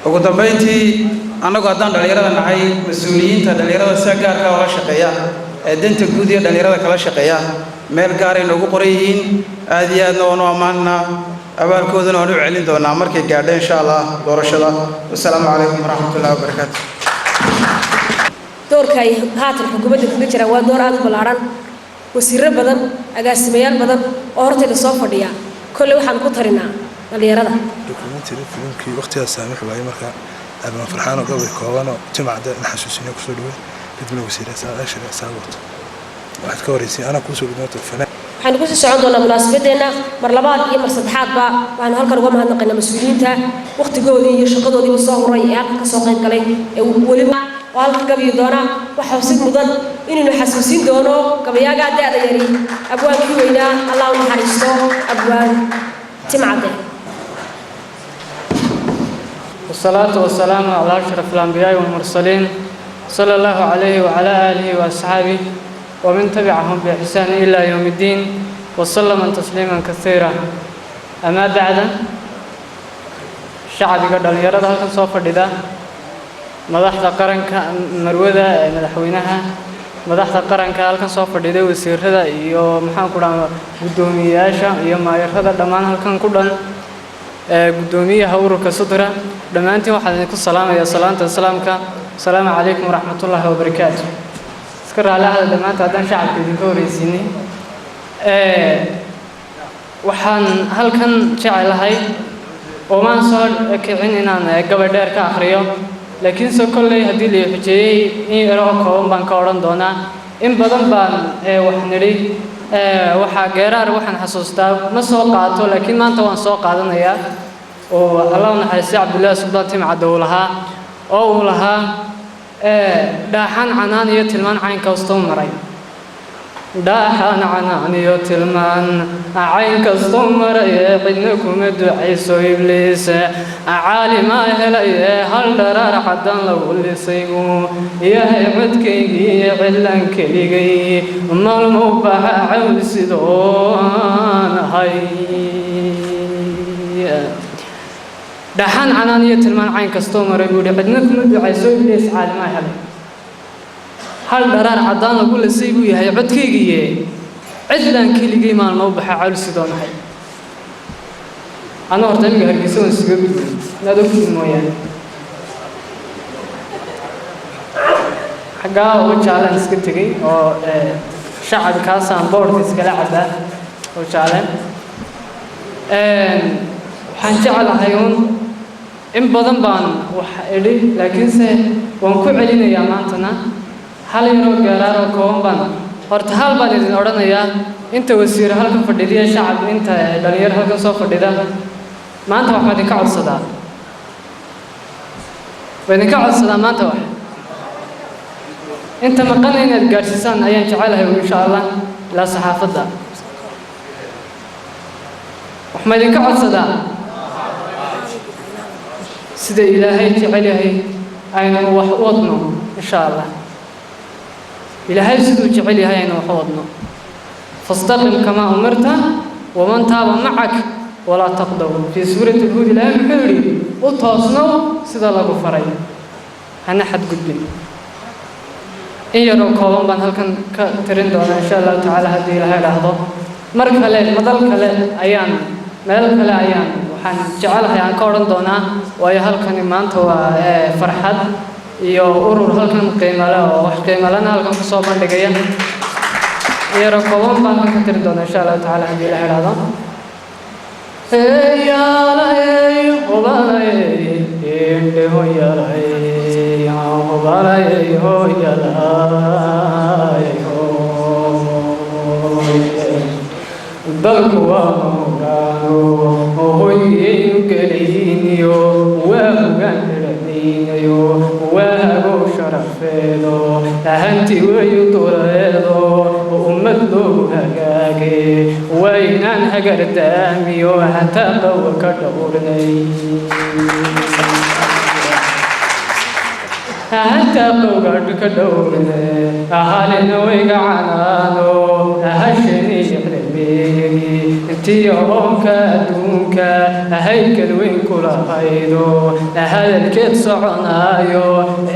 ugu dambeyntii anagu haddaan dhalinyarada nahay mas'uuliyiinta dhalinyarada si gaar ah oo shaqeeya ee danta guud ee dhalinyarada kala shaqeeya meel gaar ah inoogu qoran yihiin aad iyo aadna waan u ammaanaa abaalkoodana waan u celin doonaa markay gaadho insha Allah doorashada wassalaamu calaykum waraxmatullaahi wabarakaatuh doorka ay haatan xukuumadda kaga jira waa door aad u ballaaran wasiirro badan agaasimayaal badan oo hortayda soo fadhiya kolle waxaan ku tarinaa dhalinyarada documentary filmkii waqtigaas saamix waayay marka abaan farxaan oo gobol kooban oo jimcada naxasuusina ku soo dhaway kadibna wasiirada saadaasha saawirta waxaad ka wareysay ana ku soo dhawaato fanaan waxaan ku sii socon doonaa munaasabadeena mar labaad iyo mar saddexaadba waxaan halkan uga mahadnaqaynaa mas'uuliyiinta waqtigoodii iyo shaqadoodii soo horay ee halka ka soo qayb galay ee waliba halka gabiyo doona waxa si mudan inuu xasuusin doono gabayaaga da'da yari abwaankii weynaa Allah u naxariisto abwaan timcade. والصلاة والسلام على أشرف الأنبياء والمرسلين صلى الله عليه وعلى آله وأصحابه ومن تبعهم بإحسان إلى يوم الدين وسلم تسليما كثيرا. أما بعد شعب قد يرد هلكن سوف ددا مدحda qaranka marwada madaxweynaha madaxda qaranka halkan soo fadhiday wasiirada iyo maxaan ku dhamaa gudoomiyaasha iyo maayarada dhamaan halkan ku dhan gudoomiyaha ururka Sudra dhamaantiin waxaan idinku salaamayaa salaanta salaamka assalaamu calaykum waraxmatullaahi wabarakaatuh. iska raalaha dhamaanta haddaan shacabka idinka horeysiinay waxaan halkan jecelahay oo maan soo kicin inaan gabadh dheer ka akhriyo laakiin soo kolley haddii la xujiyay in yaro kooban baan ka oran doonaa in badan baan wax niri waxa geeraar waxaan xasuustaa ma soo qaato laakiin maanta waan soo qaadanayaa oo Allah u naxariisto Cabdullaahi Subdaan Timcade uu lahaa oo uu lahaa dhaaxan canaan iyo tilmaan cayn kastoo maray dhaaxan canaan iyo tilmaan cayn kastoo maray cidna kuma ducayso ibliis caalima helay hal dharaar cadan lagu lisaygu yahay codkaygii cilan keligay maalmo baxa cawl sidoon ahay dhaxan canaan iyo tilmaan cayn kastoo maray buu cidna kuma ducayso ibliis caalima helay hal dharaar cadan lagu lisay buu yahay codkaygii cilan keligay maalmo baxa cawl sidoon ahay أنا أرتمي هالجسم السجود نادو في المويان حاجة وجعلنا نسكتكي أو شعب كاسان بورد إسكال عدا وجعلنا حنجعل هايون إن بدن بان وحيلي لكن سه ونكو علينا يا مانتنا هل يرو قرار وكون بان هرتحال بان إذن أردنا يا أنت وسير هلكن فردية شعب أنت دنير هلكن صوف فردية ما أنت واحد بدك عود صدا بدك عود صدا ما أنت واحد أنت مقنن الجالسان أيام تعالها إن شاء الله لا صحافة ده وحمد بدك عود صدا سيد إلهي تعالها أين وحوضنا إن شاء الله إلهي سيد تعالها أين وحوضنا فاستقم كما أمرت ومن تاب معك ولا تقدروا في سورة الهود لا محوري وتصنوا سيدا الله فري هنا حد قدين إن يروا قوم بان هل كان ترند إن شاء الله تعالى هذه لها لحظة مركلة مدل كلا أيام مدل كلا أيام وحن جعلها يعني كورن دونا ويا هل كان إيمان هو فرحة يورور هل كان قيمة له وقيمة لنا هل كان صوبان دقيقة يروا قوم بان هل كان ترند إن شاء الله تعالى هذه لها لحظة hey yala hey hobala hey ho yala hey hobala hey ho yala hey ho dalku waa mawrano hoy keliniyo waa ganraniyo waa go sharafeedo ahanti wayu dureedo ummad loo hagaage waynaan hagardaamiyo hataa qawa ka dhowrnay hataa qawa ka dhowrnay ahalina wayga canaano ahashani jeclemeegi intii oonka adduunka haykal weyn kula haydo hadalkeed soconaayo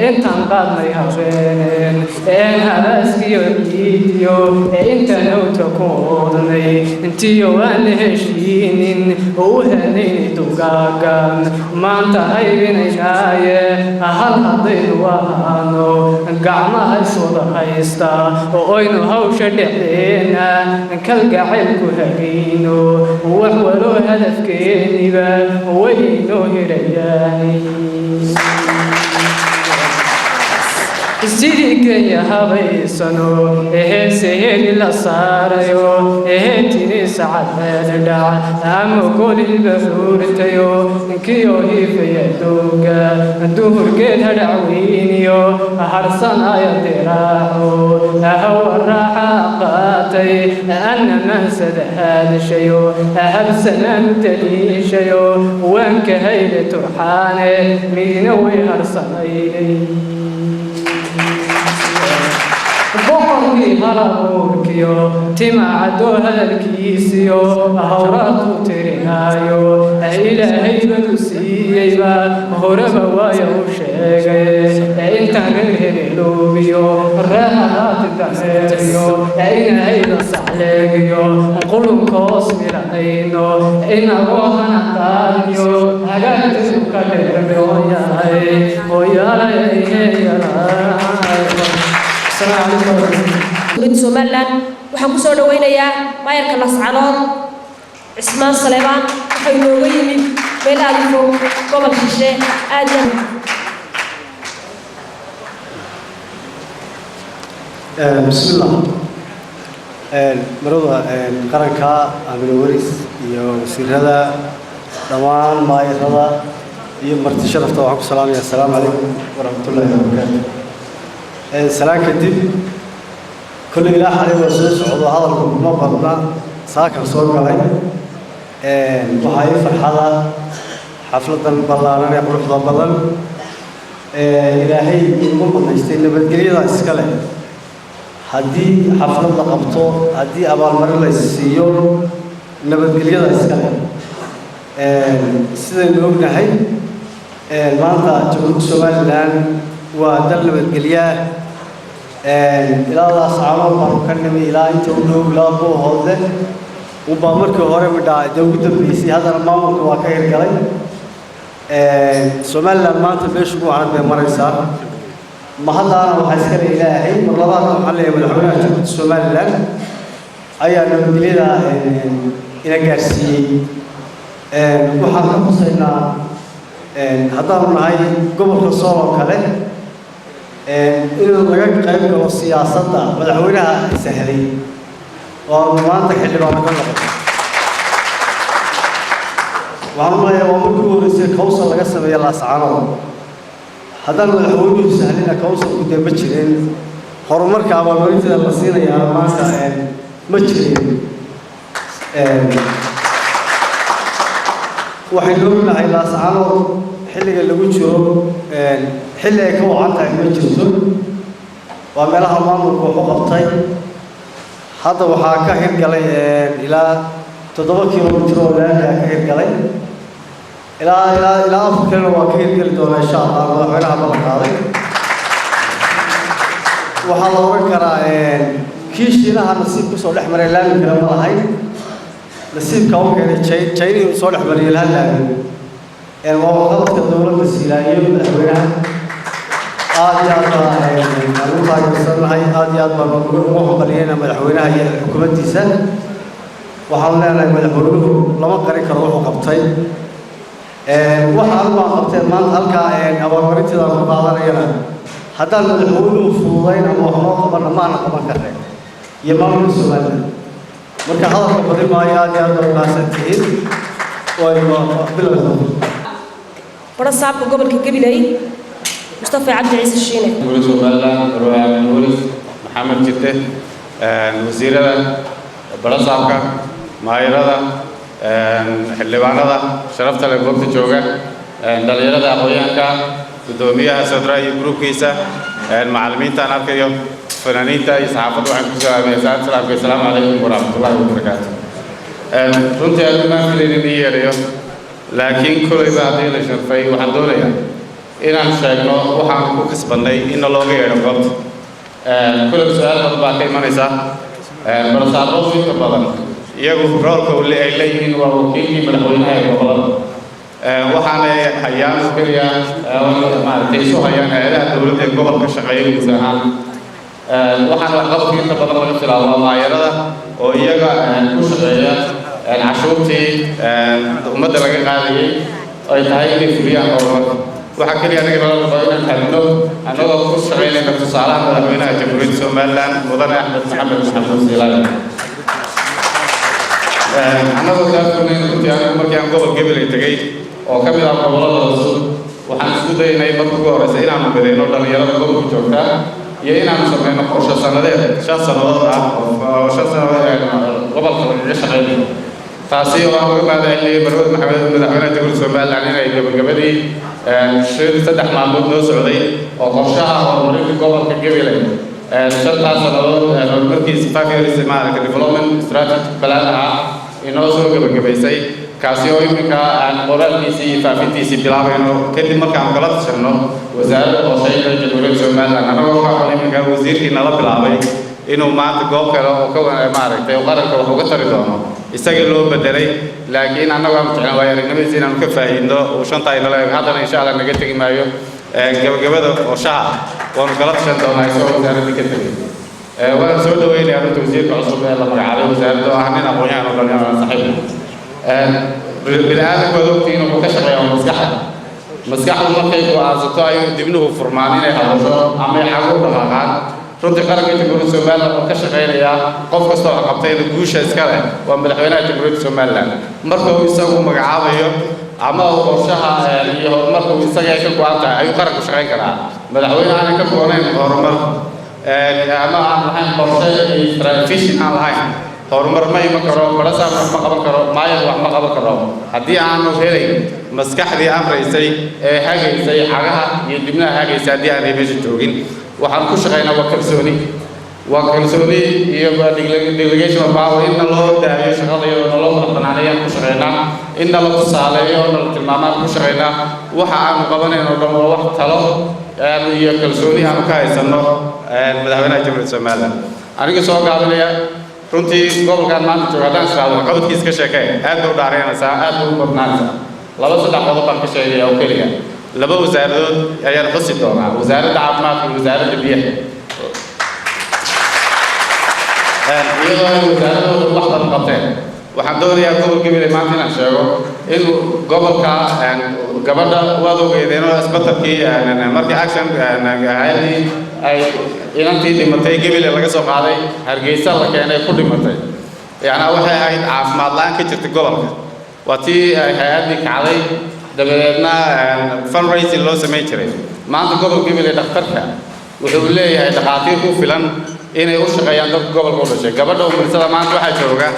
intaan qaadnay habeeneen een habaaskiyo iidiyo intaan hawta ku oodnay intiyo waan la heshiinin u hanayni dugaagan maanta haybinaynaaye hal haddaynu ahaano gacmaha iswada haysta oo aynu hawsha dhexdeena kalgacaylku hagayno wax waloo hadafkeeniba waynoo hirayaani sidii Kenya habaysano heesaheenii la saarayo heentini sacad meel dhaca ama golilba xuurtayo inkiyo hiifaya dooga duhurgeed hadhacweyniyo harsanaya diraaco hawa raaxa qaatay ana mansada haadashayo habsanaan daliishayo waanka hayle turxaane miina way harsanaynay boqorkii halabuurkiyo timacadoo hadalkiisiyo hawraadu tirinaayo ilaahay badu siiyeyba horeba waaya u sheegay intaan reer hebeeloobiyo reehalaati dameeriyo inahayda sacleegiyo qulunkoos milanayno inagoo hana qaadiyo hagaagtisu ka dheerme Somaliland waxaan ku soo dhaweynayaa maayarka Lascanood Cismaan Saleebaan waxay nooga yimid meel aad u fog gobolka Shishe aad بسم الله مرضى قرنكا أمين وريس يو سيرهذا دمان ما يرهذا يمرت شرفت وعليكم السلام عليكم ورحمة الله وبركاته سلام كدب كل إله عليه وسلم عضو هذا ما برنا ساكن صوت عليه وهاي فرحة حفلة بلارنا يقول حضر بلر إلهي يقول نجتين بدقريضا إسكاله هدي حفلة قبطو هدي أبال مرة السيو نبدقريضا إسكاله سيدنا نقولنا هاي المانطة جمهور سوماليلاند ودل نبدقريا إلى الله سبحانه وتعالى إلى أنت ونوب لا بو هذا وبامرك هوري بدا دوغد بيسي هذا المامك واكير قلي سوماليلاند مانطة بيشبو عن بمرسا ما هذا أنا وحسكر إلهي مرضات محلي مدحونا جمهور سوماليلاند أيا نبدقريا إلى قرسي waxaan ka xusaynaa haddaan nahay gobolka Soomaaliya kale inuu laga qayb galo siyaasadda madaxweynaha sahlay oo maanta xildhibaan ka noqday waxaan leeyahay waa markii horeysay kawsal laga sameeyay Lascanood haddaan madaxweynuhu sahlina kawsal ku daba jireen horumarka abaalmarinta la siinayaa maanta ma jirin waxay noognahay Lascanood xilliga lagu jiro xilli ay ka wacan tahay ma jirto waa meelaha maamulku wuxuu qabtay hadda waxaa ka hirgalay ilaa 7 kiiloomitir oo laami ka hirgalay ilaa 4 kiiloomitir waa ka hirgali doonaa insha Allah madaxweynaha ballan qaaday waxaa la oran karaa kii shiinaha nasiib ku soo dhex maray laami kale ma lahayn nasiibka uu keenay China soo dhex mariyay laami وقالت الدولة السيلانية مدحوينها آديات المطاقة السرعة آديات مقبلين مدحوينها هي الحكومة الديسان وحاولنا مدحوينه لما قريك روح وقبطين وحاولنا قبطين ما هلكا أول مريت إذا قبطان رينا حتى المدحوينه فوضين وحما قبلنا ما نقبل كره يمام السؤال مركا هذا قبطين ما آديات الناساتين وبالله برصاب قبل كقبلي مصطفى عبد العزيز الشيني. ولد سوماليلاند رواه من ولد محمد جته وزير برصابك مايرada xildhibaanada sharafta leh goobta jooga dhalinyarada aqoonyahanka gudoomiyaha Sadra iyo groupkiisa macallimiinta aan arkayo fanaaniinta iyo saxaafadda waxaan ku salaamayaa assalaamu calaykum waraxmatullaahi wabarakaatuh runtii aad ma filaynin yeerayo laakiin kulayba haddii la sharfay waxaan doonayaa inaan sheegno waxaan ku kasbanay in looga yeedho goobta kulay su'aal badan baa ka imanaysa barsaaqo inta badan iyagu roolka ay leeyihiin waa wakiilkii madaxweynaha ee gobolada waxaana hayaan keliya maaragtay isu hayaan hay'adaha dowladda ee gobolka shaqeeya guud ahaan waxaan waxqabadkii inta badan laga bilaabaa maayarada oo iyaga ku shaqeeya cashuurtii ummadda laga qaadayay ay tahay inay fuliyaan horumarka waxaa keliya aniga nala rabo inaan hadno annagoo ku shaqaynayna tusaalaha madaxweynaha jamhuuriyadda somaliland mudane axmed maxamed maxamuud siilaani annagoo kaafurnayn runtii anigu markii aan gobol gabilay tegey oo ka mid ah gobollada cusub waxaan isku daynay marka ugu horeysa inaanu midayno dhallinyarada gobolka joogta iyo inaanu samayno qorshe sannadeed 5 sannadood ah oo 5 sannadood gobolka laga shaqeynayo taasi oo aan uga mahadcelinayay barwada maxamed madaxweynaha jamhuuriyadda somaliland inay gabagabadii 3 maalmood noo socday oo qorshaha horumarinta gobolka gabilay 5 sannadood horumarkiisa 5 years maaragtay development strategy plan ah inoo soo gabagabaysay kaasi oo iminka aan qoraalkiisii iyo faafintiisii bilaabayno kadib markaan kala tashanno wasaaradda qorsheynta jamhuuriyadda somaliland annagoo ka aqoon iminka wasiirkii nala bilaabay inuu maanta goob kale oo ka maaragtay qaranka wax uga tari doono isaga loo bedelay laakiin annagu aan jeclaan waaya aragnimadiisa inaanu ka faa'iidno uu shanta inala eeg haddana insha allah naga tegi maayo gabagabada qorshaha waanu kala tashan doonaa isagoo wasaaradda ka tegay waan soo dhaweynayaa runta wasiirka cusub ee la magacaabay wasaaradda oo ah nin aqoon-yahan oo dhalinyaro saaxiib bini aadamku waad ogtihiin wuxuu ka shaqeeyaa maskaxdu markay go'aansato ayuu dibnuhu furmaan inay hadasho ama ay xagu u dhaqaaqaan runtii qaranka jamhuuriyadda somaliland oo ka shaqeynayaa qof kasta oo qabtayna guusha iska leh waa madaxweynaha jamhuuriyadda somaliland marka uu isagu magacaabayo ama uu qorshaha iyo horumarka uu isaga ay ka go'an tahay ayuu qaranku shaqeyn karaa madaxweyne aanan ka go'nayn horumar ama aan lahayn qorshe iyo vision aan lahayn horumar ma iman karo barasaab wax ma qaban karo maayad wax ma qaban karo haddii aanu helayn maskaxdii amraysay ee hagaysay cagaha iyo dibnaha hagaysay haddii aanay meesha joogin waxaan ku shaqaynaa waa kalsooni iyo delegation of power inna loo daayo shaqada iyadoo naloo madax banaaneeyaan ku shaqaynaa inna la tusaaleeyo oo nala tilmaamaan ku shaqaynaa waxa aanu qabanayno dhan waa wax talo iyo kalsooni aanu ka haysanno madaxweynaha jamhuuriyadda somaliland aniga soo gaabinaya runtii gobolkan maanta jooga haddaan israado qabadkiisa ka sheekay aad bay u dhaareynaysaa aad bay u badnaanaysaa 2-3 qodob baan ka sheegaya oo keliya 2 wasaaradood ayaan xusi doonaa wasaaradda caafimaadka iyo wasaaradda biyaha iyadoo ay wasaaradooda wax badan qabteen waxaan doonayaa gobol gabiley maanta inaan sheego in gobolka gabadha waad ogeedeen oo isbatalkii markii action hay'adii ay inantii dhimatay gabiley laga soo qaaday hargeysa la keenay ku dhimatay yacnaa waxay ahayd caafimaad la'aan ka jirtay gobolka waa tii hay-addii kacday dabadeedna fundraising loo samayn jiray maanta gobol gabiley dhakhtarka wuxuu leeyahay dhakhaatiir ku filan inay u shaqeeyaan dadka gobolka u dhashay gabadha umursada maanta waxaa jooga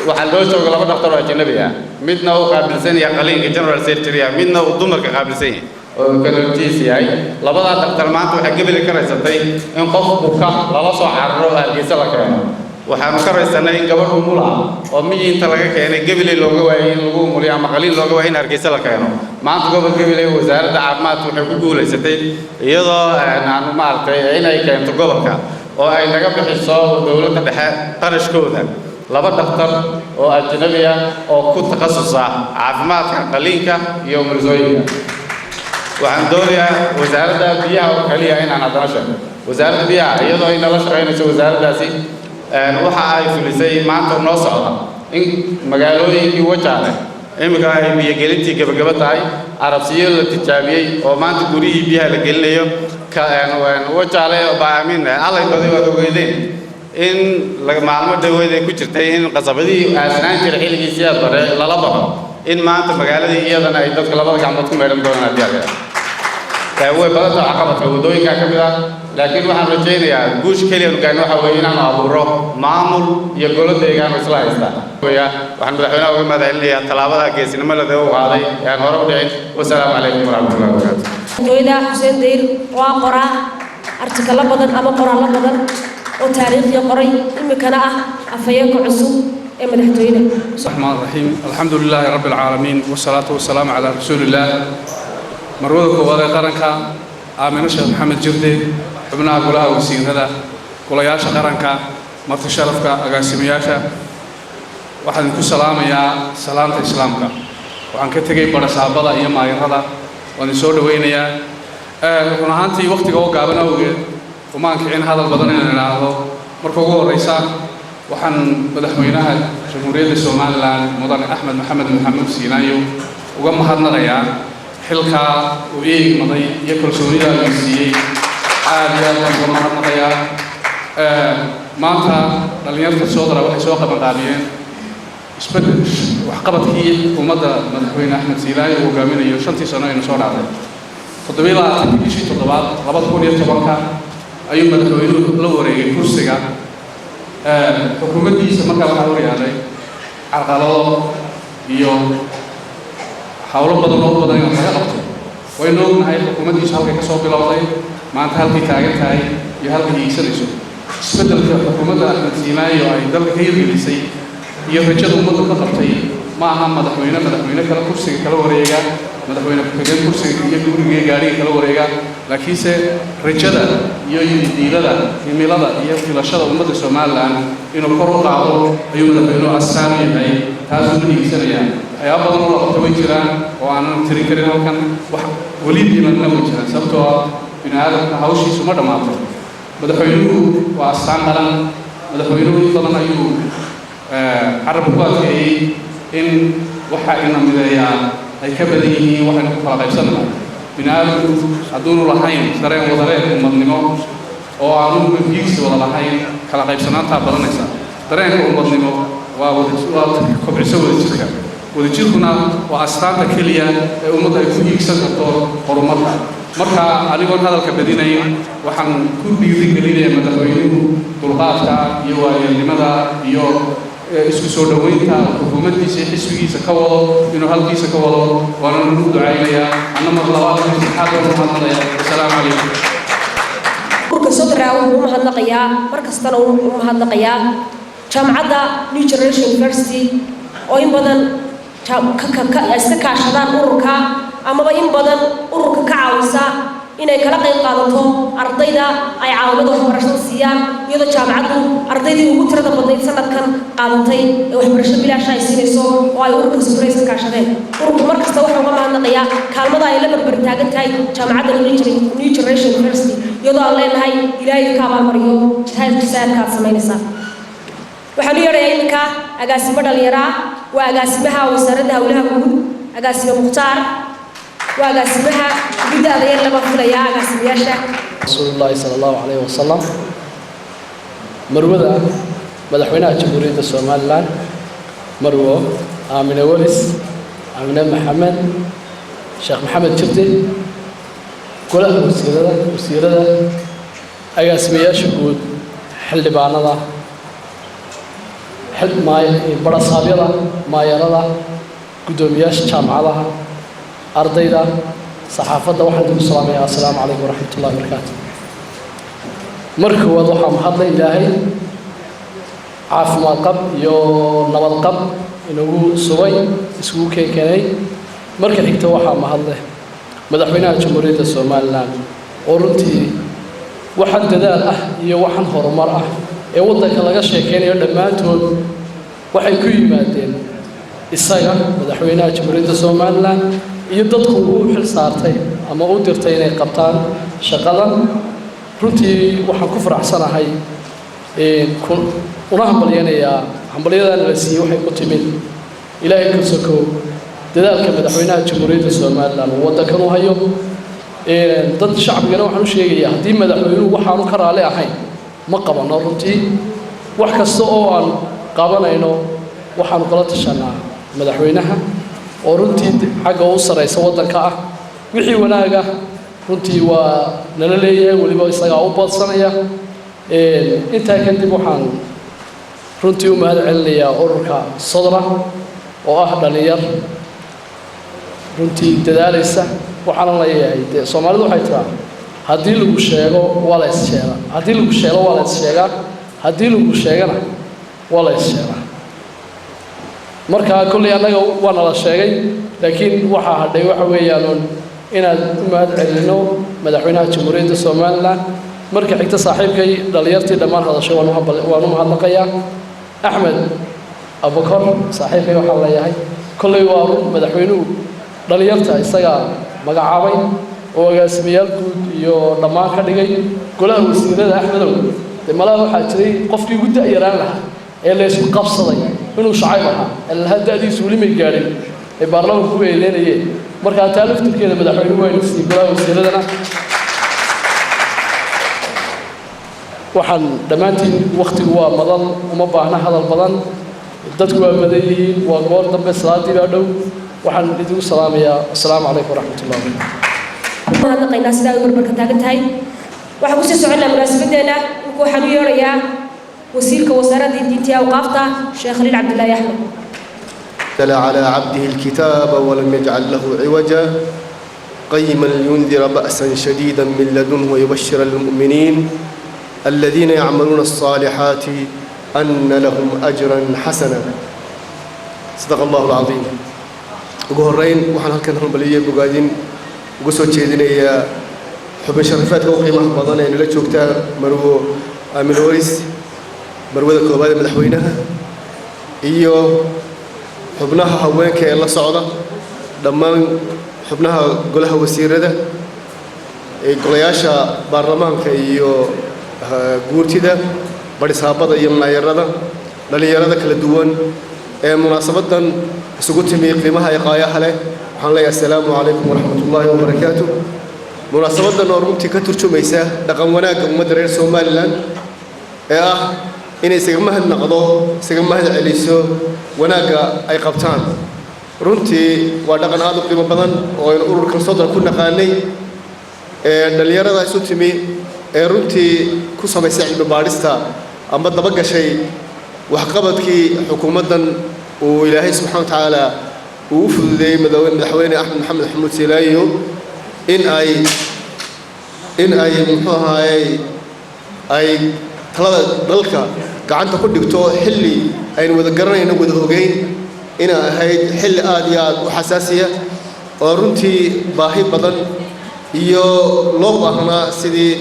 waxaa loo jooga 2 dhakhtar oo ajnabi ah midna uu qaabilsan yahay qaliinka general surgery midna uu dumarka qaabilsan yahay oo kanaljiis yahay labada dhakhtar maanta waxay gabiley ka raysatay in qof buka lala soo cararo hargeysa la keeno waxaanu ka raysanay in gabadh umul ah oo miyiinta laga keenay gabiley looga waayay in lagu umuliyo ama qaliin looga waayay in hargeysa la keeno maanta gobol gabiley wasaaradda caafimaadka waxay ku guulaysatay iyadoo aanu maaragtay inay keento gobolka oo ay naga bixiso dowladda dhexe qarashkooda 2 dhakhtar oo ajnabi ah oo ku takhasusa caafimaadka qaliinka iyo umulisooyinka waxaan doonayaa wasaaradda biyaha oo kaliya inaan haddana sheego wasaaradda biyaha iyadoo ay nala shaqaynayso wasaaraddaasi waxa ay fulisay maanta noo socda in magaalooyinkii wajaale iminka ay biyogelintii gabagaba tahay arabsiyo la tijaabiyey oo maanta gurihii biyaha la gelinayo wajaale baamin allay baday waad ogeydeen in maalmo dhaweed ay ku jirtay in qasabadii aasanaan jiray xilligii siyaad bare lala baxo in maanta magaaladii iyadana ay dadka 2 gacmood ku meedhan doonaan haddii aad way badan tahay caqabadka waddooyinka ka mid ah laakiin waxaan rajaynayaa guusha keliya nu gaarno waxa weeye inaanu abuuro maamul iyo golo deegaan oo isla haysta waxaan madaxweynaha uga mahadcelinayaa tallaabada geesinimo leh u qaaday ee aan hore u dhicin wasalaamu calaykum waraxmatullahi wabarakaatu madaxweynaha xuseen dayr waa qoraa artikalo badan ama qoraallo badan oo taariikhii qoray imikana ah afhayeenka cusub ee madaxweyne الرحمن الرحيم الحمد لله رب العالمين والصلاة والسلام على رسول الله marwada koowaad ee qaranka aamina sheekh maxamed jirde xubnaha golaha wasiirada golayaasha qaranka marti sharafka agaasimayaasha waxaan ku salaamayaa salaanta islaamka waxaan ka tegay barasaabada iyo maayarada waan soo dhaweynayaa run ahaantii waqtiga oo gaaban awgeed uma kicin hadal badan inaan ilaahdo marka ugu horeysa waxaan madaxweynaha jamhuuriyadda somaliland mudane axmed maxamed maxamuud siinaayo uga mahadnaqayaa xilkaa uu eegmaday iyo kalsoonida uu siiyey aad iyo aad baan uga mahadnaqayaa maanta dhallinyarta soodara waxay soo qabanqaabiyeen isbedel waxqabadkii xukuumadda madaxweyne axmed siilaayo uu hogaaminayo 5 sano aynu soo dhacday 27 bishii 7 2010 ayuu madaxweynuhu la wareegay kursiga xukuumaddiisa markaa waxaa horyaalay carqalado iyo hawlo badan oo badan oo laga qabtay waynu ognahay xukuumaddiisa halkay ka soo bilowday maanta halkay taagan tahay iyo halkay hiigsanayso isbeddelka xukuumadda axmed siilaayo ay dalka ka hirgelisay iyo rajada ummadda ka qabtay ma aha madaxweyne kale kursiga kala wareega madaxweyne ku-xigeen kursiga iyo guriga gaariga kala wareega laakiinse rajada iyo diilada himilada iyo filashada ummadda Soomaaliland inuu kor u qaado ayuu madaxweynuhu astaan u yahay taasoo dhigisanaya waxyaabo badan oo la qabtay way jiraan oo aanan tiri karin halkan wax weli dhimanna way jiraan sababtoo ah bini'aadamka hawshiisu ma dhammaato madaxweynuhu waa astaan qaran madaxweynuhu in badan ayuu carabku ku adkeeyey in waxa ina mideeyaa ay ka badan yihiin waxaynu ku kala qaybsanahay bini'aadamku hadduunu lahayn dareen wadareed ummadnimo oo aanu hiigsi wada lahayn kala qaybsanaantaa badanaysa dareenka ummadnimo waa kobciso wadajirkuna waa astaanta keliya ee ummadda ay ku hiigsan karto horumarka marka anigoon hadalka badinayn waxaan ku dhiirigelinayaa madaxweynuhu dulqaadka iyo waayeelnimada iyo isku soo dhaweynta xukuumaddiisa iyo xisbigiisa ka wado inuu halkiisa ka wado waana u ducaynayaa anna mar labaad saddexaad waan u mahadnaqayaa assalaamu calaykum urka sodra wuxuu mahadnaqayaa mar kastana uu mahadnaqayaa jaamacadda New Generation University oo in badan iska kaashadaan ururka amaba in badan ururka ka caawisa inay kala qayb qaadato ardayda ay caawimada waxbarashada siiyaan iyadoo jaamacaddu ardaydii ugu tirada badnayd sanadkan qaadatay ee waxbarasho bilaash ay siinayso oo ay ururka sufrayska kaashadeen ururku mar kasta wuxuu uga mahadnaqayaa kaalmada ay la barbar taagan tahay jaamacadda New Generation University iyadoo aan leenahay ilaahay ka abaalmariyo jihaadka aad samaynaysaa waxaan u yeedhayaa iminka agaasimo dhalinyaro waa agaasimaha wasaaradda howlaha guud agaasimo mukhtaar وأقسمها بدأ غير لما فينا يا أقسمياشة رسول الله صلى الله عليه وسلم مروة مدحونا جمهورية الصومال مروة آمنة ولس آمنة محمد شيخ محمد جبتي كلها وسيرة أقسمياشة بود حل بعنا حل ما برا صابرة ما يرى قدومياش جامعة أرضيدا صحافة وحده السلام السلام عليكم ورحمة الله وبركاته مركو وضحى محضر إلهي عافما قب يو نوال قب إنه سوي سوي كيكني مركو حكته وحى محضر مدحونا جمهورية الصومال ورنتي واحد دال يو واحد هرمر يوضك لغا شيكين يدمانتون waxay ku yimaadeen isaga madaxweynaha jamhuuriyadda Soomaaliland iyo dadku uu xil saartay ama uu dirtay inay qabtaan shaqadan runtii waxaan ku faraxsanahay una hambalyeynaya hambalyadan la siiyay waxay ku timid ilaahay ka sokow dadaalka madaxweynaha jamhuuriyadda Soomaaliland waddankan uu hayo dad shacabigana waxaan u sheegayaa haddii madaxweynuhu waxaanu ka raali ahayn ma qabano runtii wax kasta oo aan qabanayno waxaanu kala tashanaa madaxweynaha oo runtii xagga u sareysa waddanka ah wixii wanaaga runtii waa nala leeyahay waliba isaga u badsanaya intaa kadib waxaan runtii u mahad celinayaa ururka Sodra oo ah dhalinyar runtii dadaalaysa waxaan leeyahay Soomaalidu waxay tiraa haddii lagu sheego waa la is sheegaa haddii lagu sheego waa la is sheegaa haddii lagu sheegana waa la is sheegaa marka kulli anaga waana la sheegay laakiin waxa hadhay waxa weeyaan inaad u mahad celino madaxweynaha jamhuuriyadda Soomaaliland marka xigta saaxiibkay dhalinyartii dhammaan hadashay waan u mahadnaqayaa Axmed Abubakar saaxiibkay waxa la yahay kulli waa madaxweynuhu dhalinyarta isaga magacaabay oo agaasimayaal guud iyo dhammaan ka dhigay golaha wasiirada Axmedow malaha waxa jiray qofkii guud yaraan lahaa ee la isku qabsaday inuu shacayb ahaa hadaadiisu wali ma gaarin ay baarlamaanku ku eedeynayeen markaa taa laftirkeeda madaxweynuhu waa inuu siiyey golaha wasiiradana waxaan dhammaantiin wakhtigu waa madal uma baahna hadal badan dadku waa badan yihiin waa goor dambe salaadii baa dhow waxaan idigu salaamayaa assalaamu calaykum waraxmatullahi wabarakaatu mahadnaqaynaa sidaa ay barbarka taagan tahay waxaan kusii soconnaa munaasabadeena inkuu waxaan u yeerayaa wasiirka wasaaradda diinta iyo awqaafta sheekh khaliil cabdillaahi axmed تلا على عبده الكتاب ولم يجعل له عوجا قيما لينذر بأسا شديدا من لدنه ويبشر المؤمنين الذين يعملون الصالحات أن لهم أجرا حسنا صدق الله العظيم وقهرين وحن هل كان هم بلية بقادين وقصوا تشيدين يا حب الشرفات وقيمة بضانا إن لا تشوكتا مرو آمن وريس مرو ذا كوباد مدحوينها إيو xubnaha haweenka ee la socda dhammaan xubnaha golaha wasiirada ee golayaasha baarlamaanka iyo guurtida barisaabada iyo maayarada dhalinyarada kala duwan ee munaasabadan isugu timi qiimaha ay qaayaha leh waxaan leeyahay assalaamu calaykum waraxmatullaahi wabarakaatu munaasabadan oo runtii ka turjumaysa dhaqan wanaagga ummadda reer somalilan ee ah inay isaga mahadnaqdo isaga mahad celiso wanaagga ay qabtaan runtii waa dhaqan aad u qiimo badan oo aynu ururkan sodon ku naqaanay dhalinyarada isu timi ee runtii ku samaysay cilmi baadhista ama daba gashay waxqabadkii xukuumaddan uu ilaahay subxaana wa tacaala uu u fududeeyey madaxweyne axmed maxamed xamuud silaayo in ay muxuu ahaayey ay talada dalka gacanta ku dhigto xilli aynu wada garanayno wada ogeyn inay ahayd xilli aad iyo aad u xasaasiya oo runtii baahi badan iyo loo baahnaa sidii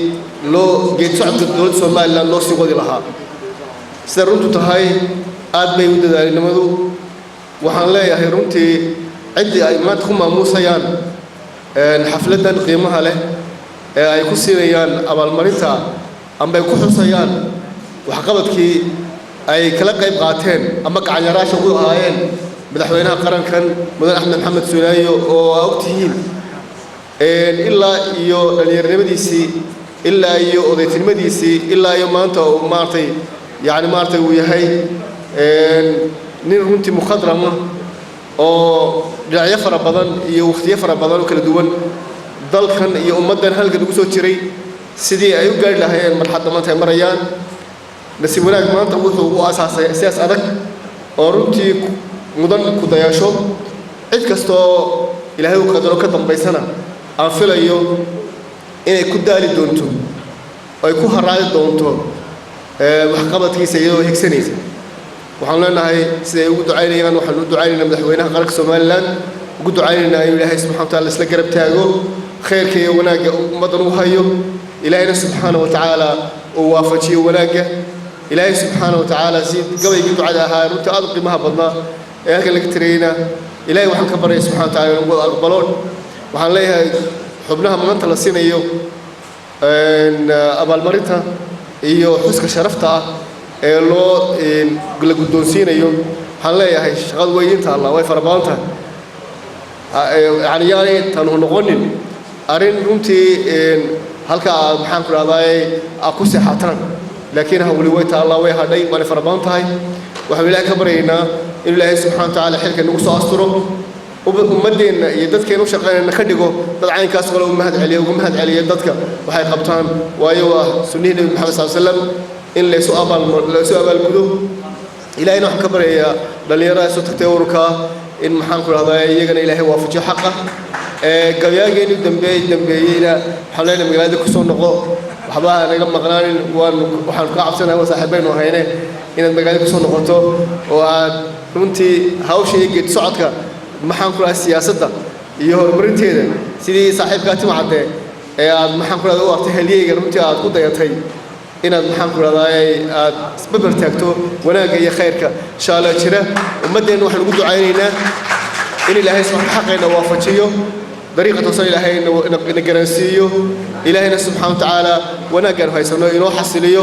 loo geed socodka dowladda somalilan loo sii wadi lahaa sida runtu tahay aad bay u dadaalinimadu waxaan leeyahay runtii ciddii ay maanta ku maamuusayaan xafladdan qiimaha leh ee ay ku siinayaan abaalmarinta amba ay ku xusayaan waxqabadkii ay kala qayb qaateen ama gacanyaraasha ugu ahaayeen madaxweynaha qarankan mudan axmed maxamed sulaayo oo aa ogtihiin ilaa iyo dhallinyarnimadiisii ilaa iyo odaytinimadiisii ilaa iyo maanta uu maaragtay yacni maaragtay uu yahay nin runtii mukhadrama oo dhinacyo fara badan iyo wakhtiyo fara badan oo kala duwan dalkan iyo ummaddan halgan ugu soo jiray sidii ay u gaari lahaayeen marxadda maanta ay marayaan nasiib wanaag maanta wuxuu u asaasay siyaas adag oo runtii mudan ku dayaasho cid kastoo ilaahay u qadaro ka dambaysana aan filayo inay ku daali doonto oo ay ku haraadi doonto waxqabadkiisa iyadoo higsanaysa waxaan leenahay siday ugu ducaynayaan waxaan u ducaynaynaa madaxweynaha qaranka somalilan ugu ducaynaynaa inuu ilaahay subxana wa taala isla garab taago khayrka iyo wanaagga ummaddan u hayo ilaahayna subxaana wa tacaala uu waafajiyo wanaagga ilaahay subxaana wa tacaala si gabaygii ducada ahaa runtii aad u qiimaha badnaa ee halkan laga tirayna ilaahay waxaan ka baryay subxana wa taala inuu aqbalo waxaan leeyahay xubnaha maanta la siinayo abaalmarinta iyo xuska sharafta ah ee loo la guddoonsiinayo waxaan leeyahay shaqadu way inta allah way fara badan tahay yani yaanay tanu noqonin arrin runtii halka aad maxaan ku dhahdaay aad ku seexataan laakiin hawli way taa allah way hadhay waana fara badan tahay waxaan ilaahay ka baryaynaa inuu ilaahay subxaana wa tacaala xilka nagu soo asturo ummadeenna iyo dadkeena u shaqeynayna ka dhigo dad caynkaas kale ugu mahad celiya dadka waxay qabtaan waayo waa sunnihii nebi maxamed sal slam in laysu abaalgudo ilaahayna waxaan ka baryayaa dhallinyarada soo tagtay ururkaa in maxaan ku dhahdaa iyagana ilaahay waafajiyo xaqa gabyaageenu dambeeyeyna waxaan leenahay magaalada kusoo noqo waxba naga maqnaanin waxaan ka cabsanahay waa saaxiibaynu ahayne inaad magaalada kusoo noqoto oo aad runtii hawsha iyo geed socodka maxaan ku dhahay siyaasadda iyo horumarinteeda sidii saaxiibkaa timcadde ee aad maxaan ku dhahdaa u artay halyeyga runtii aad ku dayatay inaad maxaan ku dhahdaay aad isbabar taagto wanaagga iyo khayrka insha allah jira ummaddeenna waxaan ugu ducaynaynaa in ilaahay subxaana xaqeenna waafajiyo dariiqa toosan ilaahay na garansiiyo ilaahayna subxaana wa tacaala wanaaggaan haysano inoo xasiliyo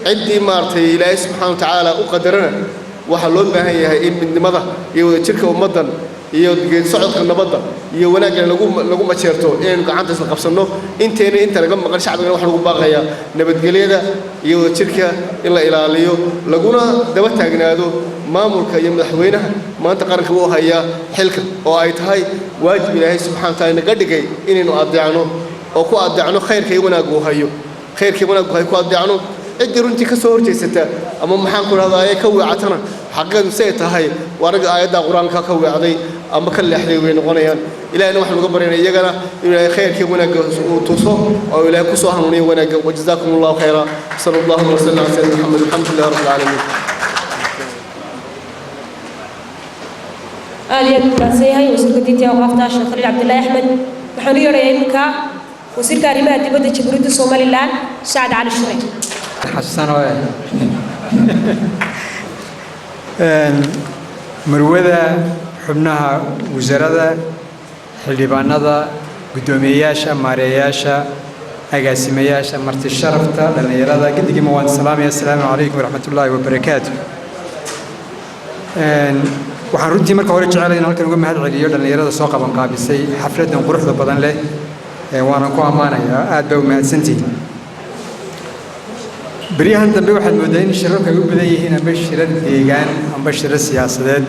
ciddii maaragtay ilaahay subxaana wa tacaala u qadarana waxaa loo baahan yahay in midnimada iyo wadajirka ummaddan iyo geed socodka nabadda iyo wanaagga lagu majeerto inaynu gacanta isla qabsanno inteena inta laga maqan shacbigana waxa lagu baaqayaa nabadgelyada iyo wadajirka in la ilaaliyo laguna daba taagnaado maamulka iyo madaxweynaha maanta qaranka uu hayaa xilka oo ay tahay waajib ilaahay subxaana wataala naga dhigay inaynu adeecno oo ku adeecno khayrka iyo wanaagga uu hayo khayrka iyo wanaagga hay ku adeecno ciddii runtii ka soo horjeysata ama maxaan ku rahdaa ka weecatana xaqeedu si ay tahay waa rag aayadda qur-aanka ka weecday ama ka leexday way noqonayaan ilaahayna waxaan uga baryaynaa iyagana inuu ilaahay khayrkii wanaagga uu tuso oo ilaahay ku soo hanuuniyo wanaagga wajazaakum allahu khayra sallallahu alayhi wa sallam ala sayyidina muhammad alhamdulillahi rabbil alamin aad kulansayahay wasiirka diinta iyo awqaafta Sheekh Khaliil Cabdullaahi Axmed waxaan u yeerayaa iminka wasiirka arrimaha dibadda Jamhuuriyadda Somaliland Saad Cali Shire marwada xubnaha wasaaradda xildhibaanada gudoomiyeyaasha maareeyaasha agaasimayaasha marti sharafta dhalinyarada gidigii waan salaamay assalaamu calaykum waraxmatullaahi wabarakaatuh waxaan runtii marka hore jecelahay in halkan uga mahad celiyo dhalinyarada soo qaban qaabisay xafladan quruxda badan leh waana ku ammaanayaa aad baa u mahadsantihiin بريهان دمبي واحد مودين شرف كيقول بديه هنا بشرة ديجان أم بشرة سياسات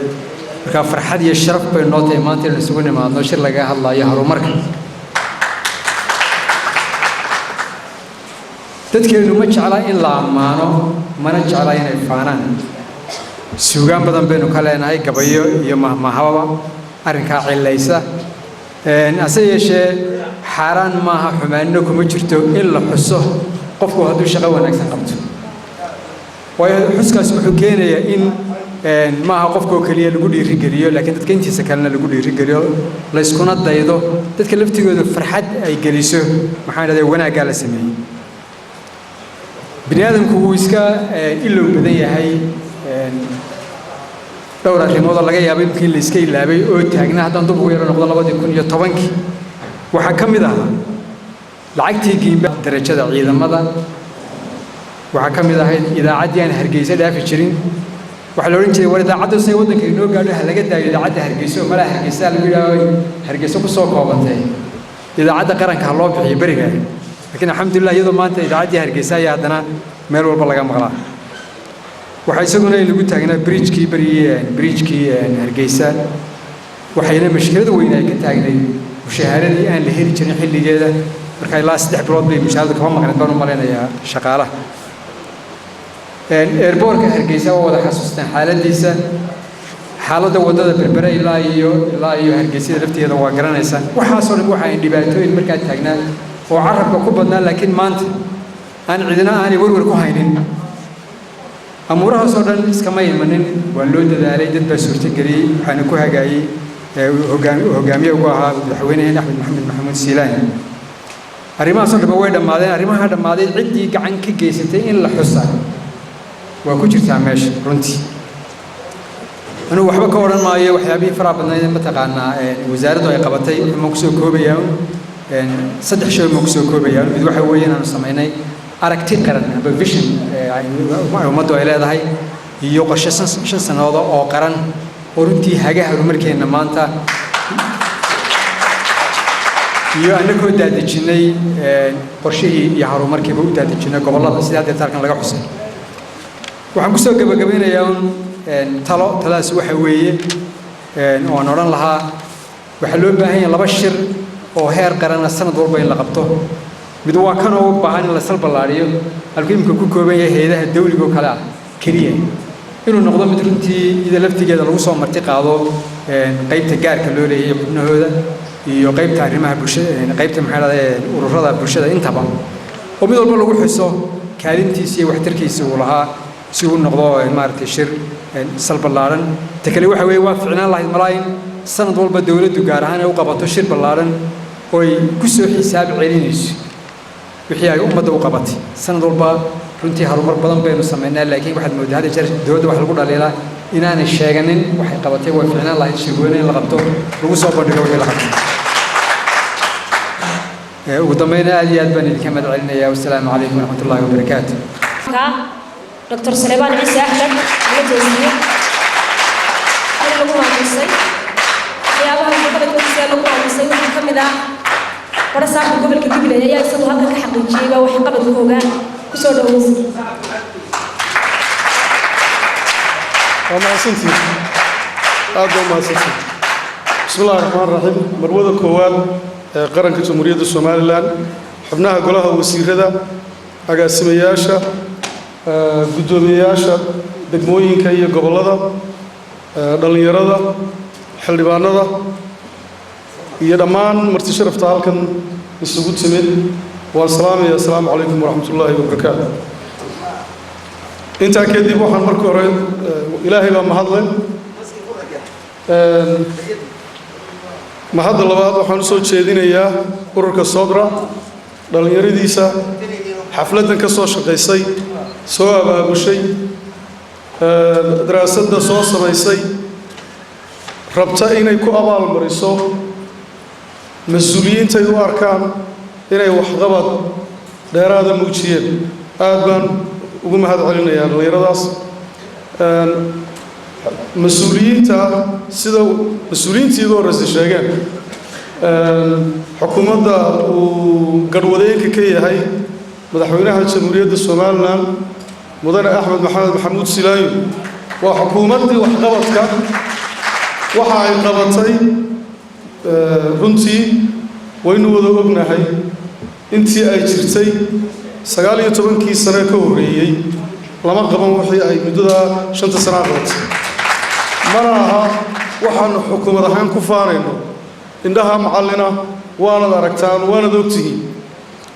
مركا فرحة دي الشرف بالنوتة مانتي اللي سوينا مع نشر لقاها الله يهرو مركب تذكر إنه ما شاء الله إلا عمانو ما نشاء الله إنه فانان سوغان بدن بينو كلنا هاي كبيو يوم ما هوا أرنكا عليسا أسيء شيء حران ما حمانو كمجرتو إلا حسه qofku hadduu shaqo wanaagsan qabto waayo xuskaas wuxuu keenayaa in maaha qofka oo kaliya lagu dhiirigeliyo laakiin dadka intiisa kalena lagu dhiirigeliyo la iskuna daydo dadka laftigooda farxad ay geliso maxaa dhahday wanaagga la sameeyey bini aadamku wuu iska ilow badan yahay dhowr arrimood oo laga yaabo in la iska ilaabay oo taagna haddaan dub ugu yaro noqdo 2010 waxaa ka mid ahaa lacagtii qiimba darajada ciidamada waxa ka mid ahayd idaacaddii aan Hargeysa dhaafi jirin waxa la oran jiray war idaacadda say wadanka inoo gaadho ha laga daayo idaacadda Hargeysa mala Hargeysa lagu yiraahdo Hargeysa ku soo koobantay idaacadda qaranka loo bixiyo bariga laakiin alxamdulillah iyadoo maanta idaacaddii Hargeysa ayaa haddana meel walba laga maqlaa waxa isaguna in lagu taagnaa bridge-kii Hargeysa waxayna mushkilad weyn ay ka taagnay mushahaaradii aan la heli jirin xilligeeda marka ilaa 3 bilood bay mushaharada kama maqnaan baan u maleynayaa shaqaalaha airport-ka Hargeysa oo wada xasuustaan xaaladiisa xaaladda wadada berbera ilaa iyo Hargeysa lafteeda waa garanaysaa waxaasoo dhan waxa ay dhibaatooyin markaa taagnaa oo carabka ku badnaa laakiin maanta aan cidina aanay warwar ku haynin amuurahaasoo dhan iskama imanin waa loo dadaalay dad baa suurtageliyey waxaana ku hagaayey hogaamiye ugu ahaa madaxweynaheena Axmed Maxamed Maxamuud Siilaani arrimahaasoo dhan way dhammaadeen arrimaha dhammaaday ciddii gacan ka geysatay in la xusaa waa ku jirtaa meesha runtii anuu waxba ka odhan maayo waxyaabihii faraha badnayd mataqaanaa wasaaraddu ay qabatay ma ku soo koobayaan 3 shay ma ku soo koobayaan mid waxa weeye inaanu samaynay aragti qaran aba vision ummaddu ay leedahay iyo qorshe 5 sanadood oo qaran oo runtii hagaha horumarkeena maanta iyo annagoo daadejinay qorshihii iyo horumarkiiba u daadejinay gobollada sida hadda talkan laga xusay waxaan ku soo gabagabeynayaa taladaas waxa weeye oo aan odhan lahaa waxaa loo baahan yahay 2 shir oo heer qaran sanad walba in la qabto mid waa kan oo u baahan in la salbalaariyo halkii imka ku kooban yahay hay'adaha dawliga oo kale ah kaliya inuu noqdo mid runtii ida laftigeeda lagu soo marti qaado qaybta gaarka loo leeyahay xubnahooda iyo qaybta arrimaha bulshada qaybta maxalada ururada bulshada intaba oo mid walba lagu xiso kaalintiisa iyo waxtarkiisa uu lahaa si uu noqdo maartay shir salbalaaran takale waxa weeye waa ficnaan lahayd malaayin sanad walba dawladdu gaar ahaan ay u qabato shir balaaran oo ay ku soo xisaab celinayso wixii ay ummadda u qabatay sanad walba runtii horumar badan baynu sameynaa laakiin waxaad moodaa hadda jeer dawladda wax lagu dhaliilaa inaanay sheeganin waxay qabatay waa ficnaan lahayd shir weyn in la qabto lagu soo bandhigo wixii la qabtay ugu dambeyn aad iyo aad baan idinka mahad celinayaa wassalaamu calaykum waraxmatullaahi wabarakaatu دكتور سليمان عيسى أحمد من الجزائر أنا لقوا مع الجزائر waxyaabaha waxqabadkiisa lagu aamusay waxaa ka mid ah warasaarka gobolka Gabiley ayaa isagoo halkan ka xaqiijiyay waxqabadkooda ku soo dhaweysay وما سنتي هذا ما سنتي بسم الله الرحمن الرحيم مروة كوان قرن كجمهورية الصومال الآن حبناها قلها وسيرة أقاسمياشة قدومياشة دقموين كي قبل هذا دلنيرة هذا حلبان هذا يدمان مرتشر افتعال كان السجود سمين والسلام عليكم ورحمة الله وبركاته inta kadib waxaan markii hore ilaahay baa mahadlay mahad labaad waxaan soo jeedinayaa ururka Sodra dhalinyaradiisa xafladan ka soo shaqeysay soo abaabushay daraasadda soo samaysay rabta inay ku abaal mariso mas'uuliyiinta u arkaan inay waxqabad dheeraada muujiyeen aad baan ugu mahad celinayaan dhalinyaradaas mas'uuliyiinta sida mas'uuliyiintii ugu horreysay sheegeen xukuumadda uu garwadeenka ka yahay madaxweynaha jamhuuriyadda Soomaaliland mudane Axmed Maxamed Maxamuud Silaayo waa xukuumaddii waxqabadka waxa ay qabatay runtii waynu wada ognahay intii ay jirtay 19 sano ka horeeyay lama qaban wixii ay muddada 5 sano qabatay maraha waxaan xukuumad ahaan ku faanayno indhaha macallina waana aragtaan waana ogtihiin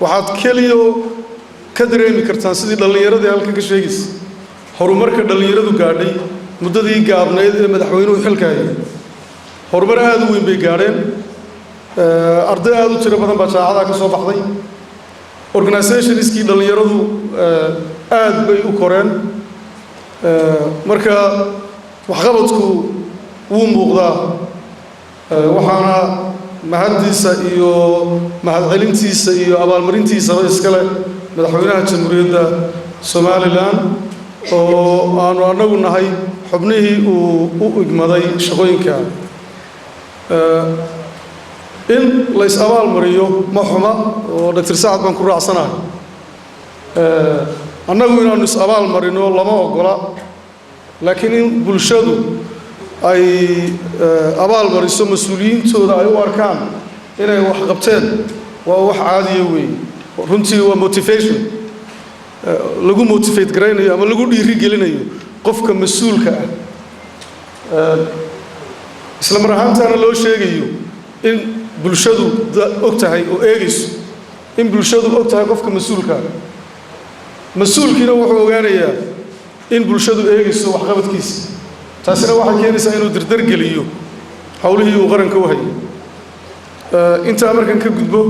waxaad kaliyo ka dareemi kartaan sidii dhalinyarada halka ka sheegis horumarka dhalinyaradu gaadhay muddadii gaabnayd ee madaxweynuhu xilka hayay horumar aad u weyn bay gaadheen arday aad u tiro badan baa jaacada ka soo baxday organizationskii dhalinyaradu aad bay u koreen marka waxqabadku wuu muuqdaa waxaana mahadiisa iyo mahadcelintiisa iyo abaalmarintiisaba iskale madaxweynaha jamhuuriyadda Soomaaliland oo aanu anagu nahay xubnihii uu u igmaday shaqooyinka in la is abaal mariyo ma xuma oo Dr. Saad baan ku raacsanahay annagu inaanu is abaal marino lama ogola laakiin in bulshadu ay abaal mariso mas'uuliyiintooda ay u arkaan inay wax qabteen waa wax caadi ah weey runtii waa motivation lagu motivate garaynayo ama lagu dhiiri gelinayo qofka mas'uulka ah isla mar ahaantaana loo sheegayo in bulshadu ogtahay oo eegayso in bulshadu ogtahay qofka mas'uulka ah mas'uulkiina wuxuu ogaanayaa in bulshadu eegayso waxqabadkiisa taasina waxay keenaysaa inuu dardar geliyo hawlihii uu qaranka u hayay inta markan ka gudbo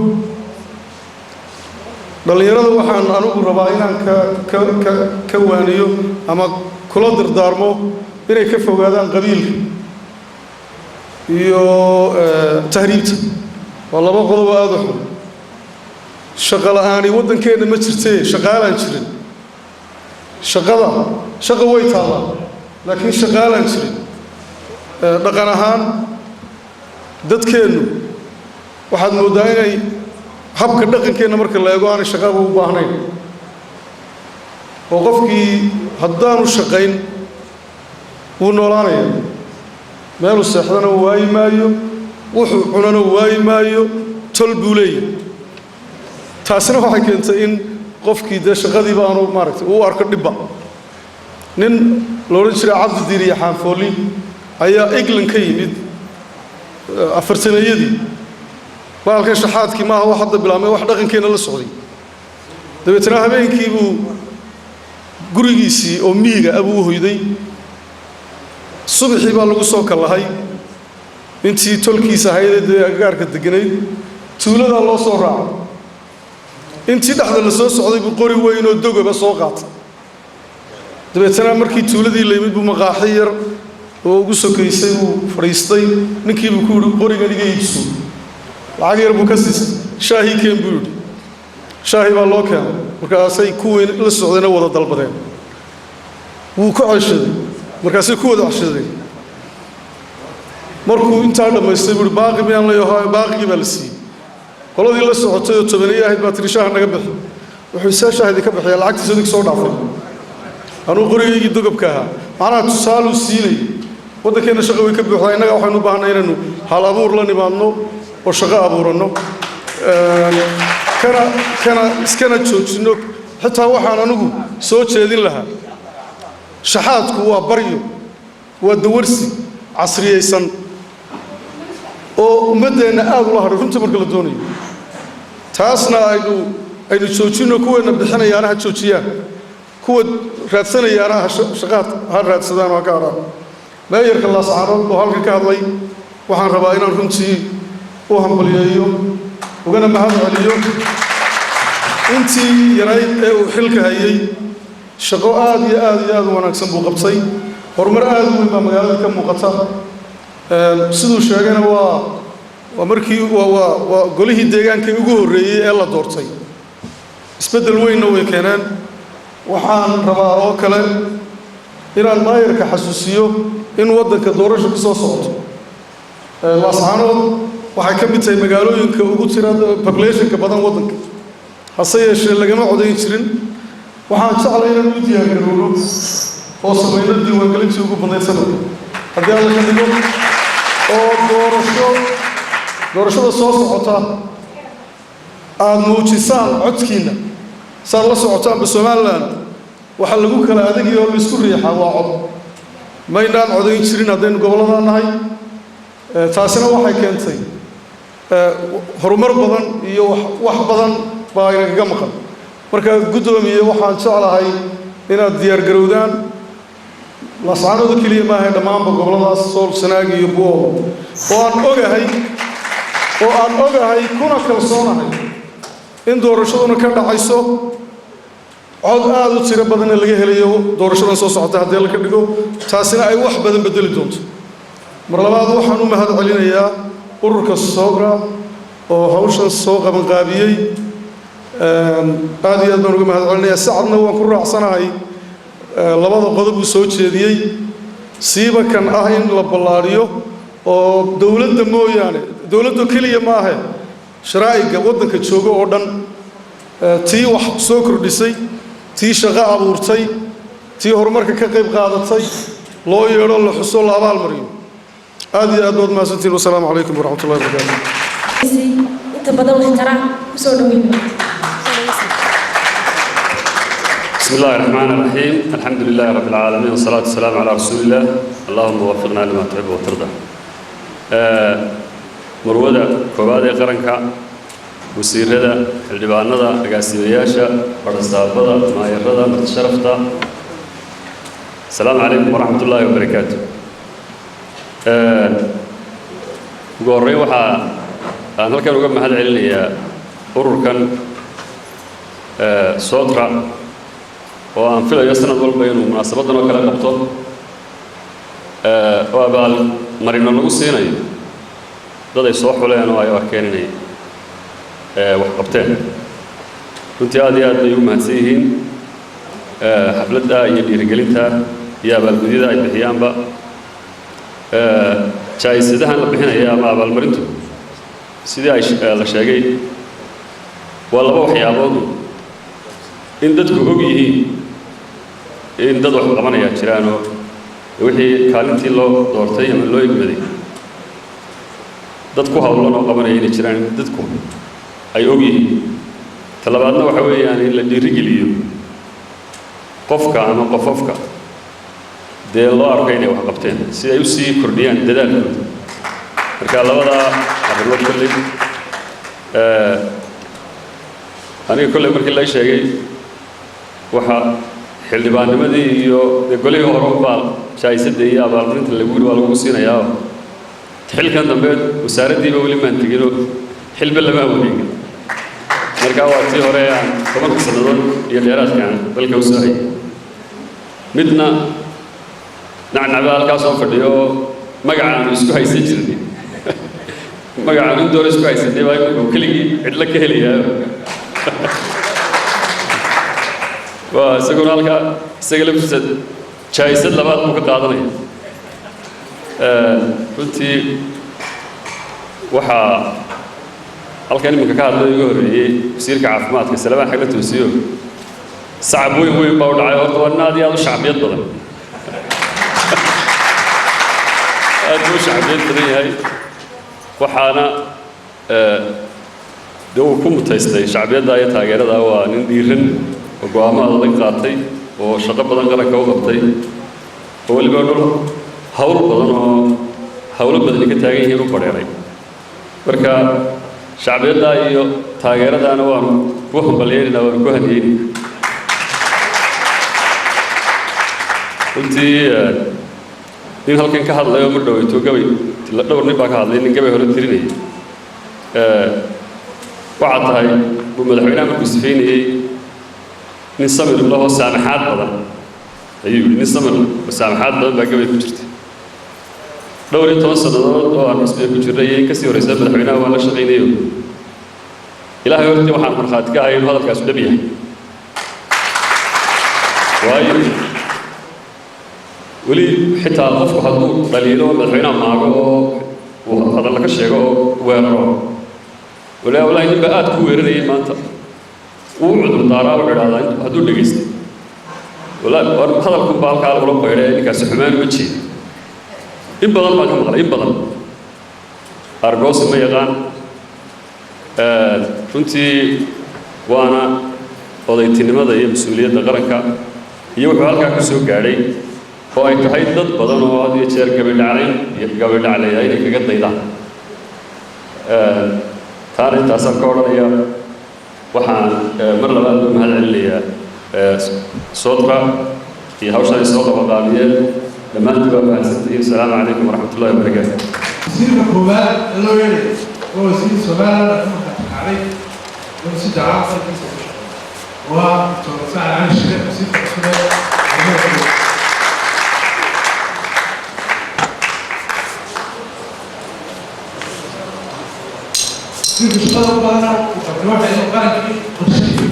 dhalinyarada waxaan anigu rabaa inaan ka waaniyo ama kula dardaarmo inay ka fogaadaan qabiilka iyo tahriibta waa laba qodob aad u xun shaqo la'aani waddankeena ma jirtee shaqaalaan jirin shaqo way taallaa laakiin shaqaalaan jirin dhaqan ahaan dadkeennu waxaad mooddaa inay habka dhaqankeenna marka la eego aanay shaqaba u baahnayn oo qofkii haddaanu shaqayn wuu noolaanayaa meelu seexdana waayi maayo wuxuu cunana waayi maayo tol buu leeyahay taasina waxay keentay in qofkii dee shaqadiiba aanu maaragtay uu arko dhibba nin la odhan jiray cabdidiin iyo xaanfooli ayaa england ka yimid afartameeyadii baalkan shaxaadkii maaha wax hadda bilaabmay wax dhaqankeena la socday dabeetana habeenkii buu gurigiisii oo miyiga abuu hoyday subaxii baa lagu soo kallahay intii tolkiisa ahayd ee agagaarka deganayd tuuladaa loo soo raacay intii dhexda la soo socday buu qori weyn oo dogaba soo qaatay dabeetana markii tuuladii la yimid buu maqaaxi yar oo ugu sokaysay buu fadhiistay ninkii buu ku yidhi qorigan iga iibso lacag yar buu ka siistay shaahii keen buu yidhi shaahii baa loo keenay markaasay kuwii la socdayna wada dalbadeen wuu ka ceshaday markaasay ku wada ceshadeen markuu intaa dhammaystay buuhi baaqi miyaan leeyahay baaqigii baa la siiyey qoladii la socotay oo tobaneeye ahayd baa tiri shaaha naga bixi wuxuu see shaahidii ka bixiyaa lacagtiisa idinka soo dhaafay anuu qorigaygii dogobka ahaa macnaha tusaaluu siinay waddankeenna shaqo way ka buuxdaa innaga waxaynu u baahnay inaynu hal abuur la nimaadno oo shaqo abuuranno iskana joojinno xitaa waxaan anigu soo jeedin lahaa shaxaadku waa baryo waa dawarsi casriyaysan oo ummaddeenna aad ula hadhay runta marka la doonayo taasna aynu joojinno kuweena bixinayaana ha joojiyaan kuwa raadsanayaana shaqaad ha raadsadaan oo ha ka hadhaan meeyarka laascaanood oo halkan ka hadlay waxaan rabaa inaan runtii u hambaliyeeyo ugana mahad celiyo intii yarayd ee uu xilka hayay shaqo aad iyo aad iyo aad u wanaagsan buu qabtay horumar aad u weyn baa magaalada ka muuqata siduu sheegayna waa markii waa golihii deegaankii ugu horreeyey ee la doortay isbeddel weynna way keeneen waxaan rabaa oo kale inaan maayarka xasuusiyo in waddanka doorasho ka soo socoto laascaanood waxay ka mid tahay magaalooyinka ugu tirada populationka badan waddanka hase yeeshee lagama codayn jirin waxaan jeclay inaan u diyaargarowno oo samayno diiwaangelintii ugu badnayd sanadka haddii alla ka dhigo oo doorashada soo socota aad muujisaan codkiinna saad la socotaanba somalilan waxaa lagu kala adagii oo laisku riixaa waa cod maynaan codayn jirin haddaynu gobolladaa nahay taasina waxay keentay horumar badan iyo wax badan baa inagaga maqan marka guddoomiye waxaan jeclahay inaad diyaargarowdaan laascaanooda keliya maahay dhammaanba gobolladaas sool sanaag iyo buool oo aan ogahay kuna kalsoonahay in doorashaduna ka dhacayso cod aad u tiro badanna laga helayo doorashadan soo socota haddii la ka dhigo taasina ay wax badan bedeli doonto mar labaad waxaan u mahad celinayaa ururka sogra oo hawshan soo qabanqaabiyey aad iyo aad baan uga mahad celinayaa sacadna waan ku raacsanahay labada qodob uu soo jeediyey siiba kan ah in la ballaadhiyo oo dowladda mooyaane dowladdu keliya ma ahe sharaa'iga waddanka jooga oo dhan tii wax soo kordhisay tii shaqo abuurtay tii horumarka ka qayb qaadatay loo yeedho la xuso la abaalmariyo aad iyo aad baad mahadsantiin wasalaamu calaykum waraxmatullahi wabarakaatu inta badan ixtiraam kusoo dhaweyn بسم الله الرحمن الرحيم الحمد لله رب العالمين والصلاة والسلام على رسول الله اللهم وفقنا لما تحب وترضى مروده كوبادة قرنكا وسيرده الدبانده أقاسيمياشا برصابده مايرده متشرفته السلام عليكم ورحمة الله وبركاته قوري وحا أنا هلكن uga mahad celinayaa ururkan Sotra oo aan filayo sanad walba inuu munaasabadan oo kala qabto oo abaal marino lagu siinayo dad ay soo xuleen oo ay arkeen inay wax qabteen runtii aad iyo aad bay u mahadsan yihiin xafladda iyo dhiirigelinta iyo abaalgudyada ay bixiyaanba jaayisadahan la bixinaya ama abaalmarintu sidii ay la sheegay waa laba waxyaabood in dadku og yihiin in dad wax qabanaya jiraan oo wixii kaalintii loo doortay ama loo igmaday dad ku hawlan oo qabanaya inay jiraan dadku ay og yihiin talabaadna waxa weeyaan in la dhiirigeliyo qofka ama qofofka dee loo arko inay wax qabteen si ay u sii kordhiyaan dadaalkooda marka labada arrimood kolley aniga kolley markii la sheegay waxa xildhibaannimadii iyo golihii hore baa jaayisada iyo abaalmarinta lagu yiri waa lagu siinayaa xilkan dambe wasaaraddiiba weli maan tegino xilba lama wareegin marka waa tii hore aan 10 sanadood iyo dheeraadkan dalka u saaray midna nacnaba halkaas oo fadhiyo magacaan isku haysan jirnay magacaan in doon isku haysanay waa inuu keligii cidla ka helayaa waa isaguna halka isaga laftiisa jaayisad labaad uu ka qaadanaya runtii waxaa halkan iminka ka hadlay iga horreeyey wasiirka caafimaadka salabaan xagla toosiyo sacab weyn baa u dhacay horta waa nin aad iyo aad u shacbiyad badan aad buu u shacbiyad badan yahay waxaana dee uu ku mutaystay shacbiyadda iyo taageerada waa nin dhiiran oo go'aamo adag qaatay oo shaqo badan qaranka u qabtay oo weliba dhul hawl badan oo hawlo badani ka taagan yihiin u badheeray marka shacbiyadda iyo taageeradaana waanu ku hambalyeynayna waanu ku haniyeynayna runtii nin halkan ka hadlayo mar dhoweyto gabay dhowr nin baa ka hadlay nin gabay hore tirinayay waxaa tahay buu madaxweynaha markuu sifaynayey nin samir lahoo saamaxaad badan ayuu yidhi nin samir saamaxaad badan baa gabay ku jirta dhowr iyo 10 sannadood oo aan xisbiga ku jirnay iyo kasii horeysa madaxweynaha waan la shaqaynayo ilaahay hortii waxaan markhaati ka ahay inuu hadalkaas dhab yahay waayo weli xitaa qofku hadduu dhaliilo madaxweynaha maago oo uu hadalla ka sheego oo weeraro walaahi ninba aad ku weerarayay maanta wuu cudur daaraa u idhaahdaa hadduu dhegaysta walaahi hadalkun baa halkaa lagula baydhay ninkaasi xumaan uma jeeda in badan baan ka maqlay in badan argoosi ma yaqaan runtii waana odaytinimada iyo mas-uuliyadda qaranka iyo wuxuu halkaa ku soo gaadhay oo ay tahay dad badan oo had iyo jeer gabadhacleeya inay kaga daydaan taana intaasaan ka odhanaya waxaan mar labaad u mahad celinayaa soodra iyo hawshan ay soo qabaqaabiyeen dhammaantii baa mahadsantihiin asalaamu calaykum waraxmat ullahi wabarakaatu wasiirka koowaad loo yeedhay waa wasiir somaliland xukunka taqaanay si dacaafkiisa waa dr sacad cali shire wasiirka cusube wasiirka shaqada u baahana uu qabtay waxa inuu qarankii qorsheeyo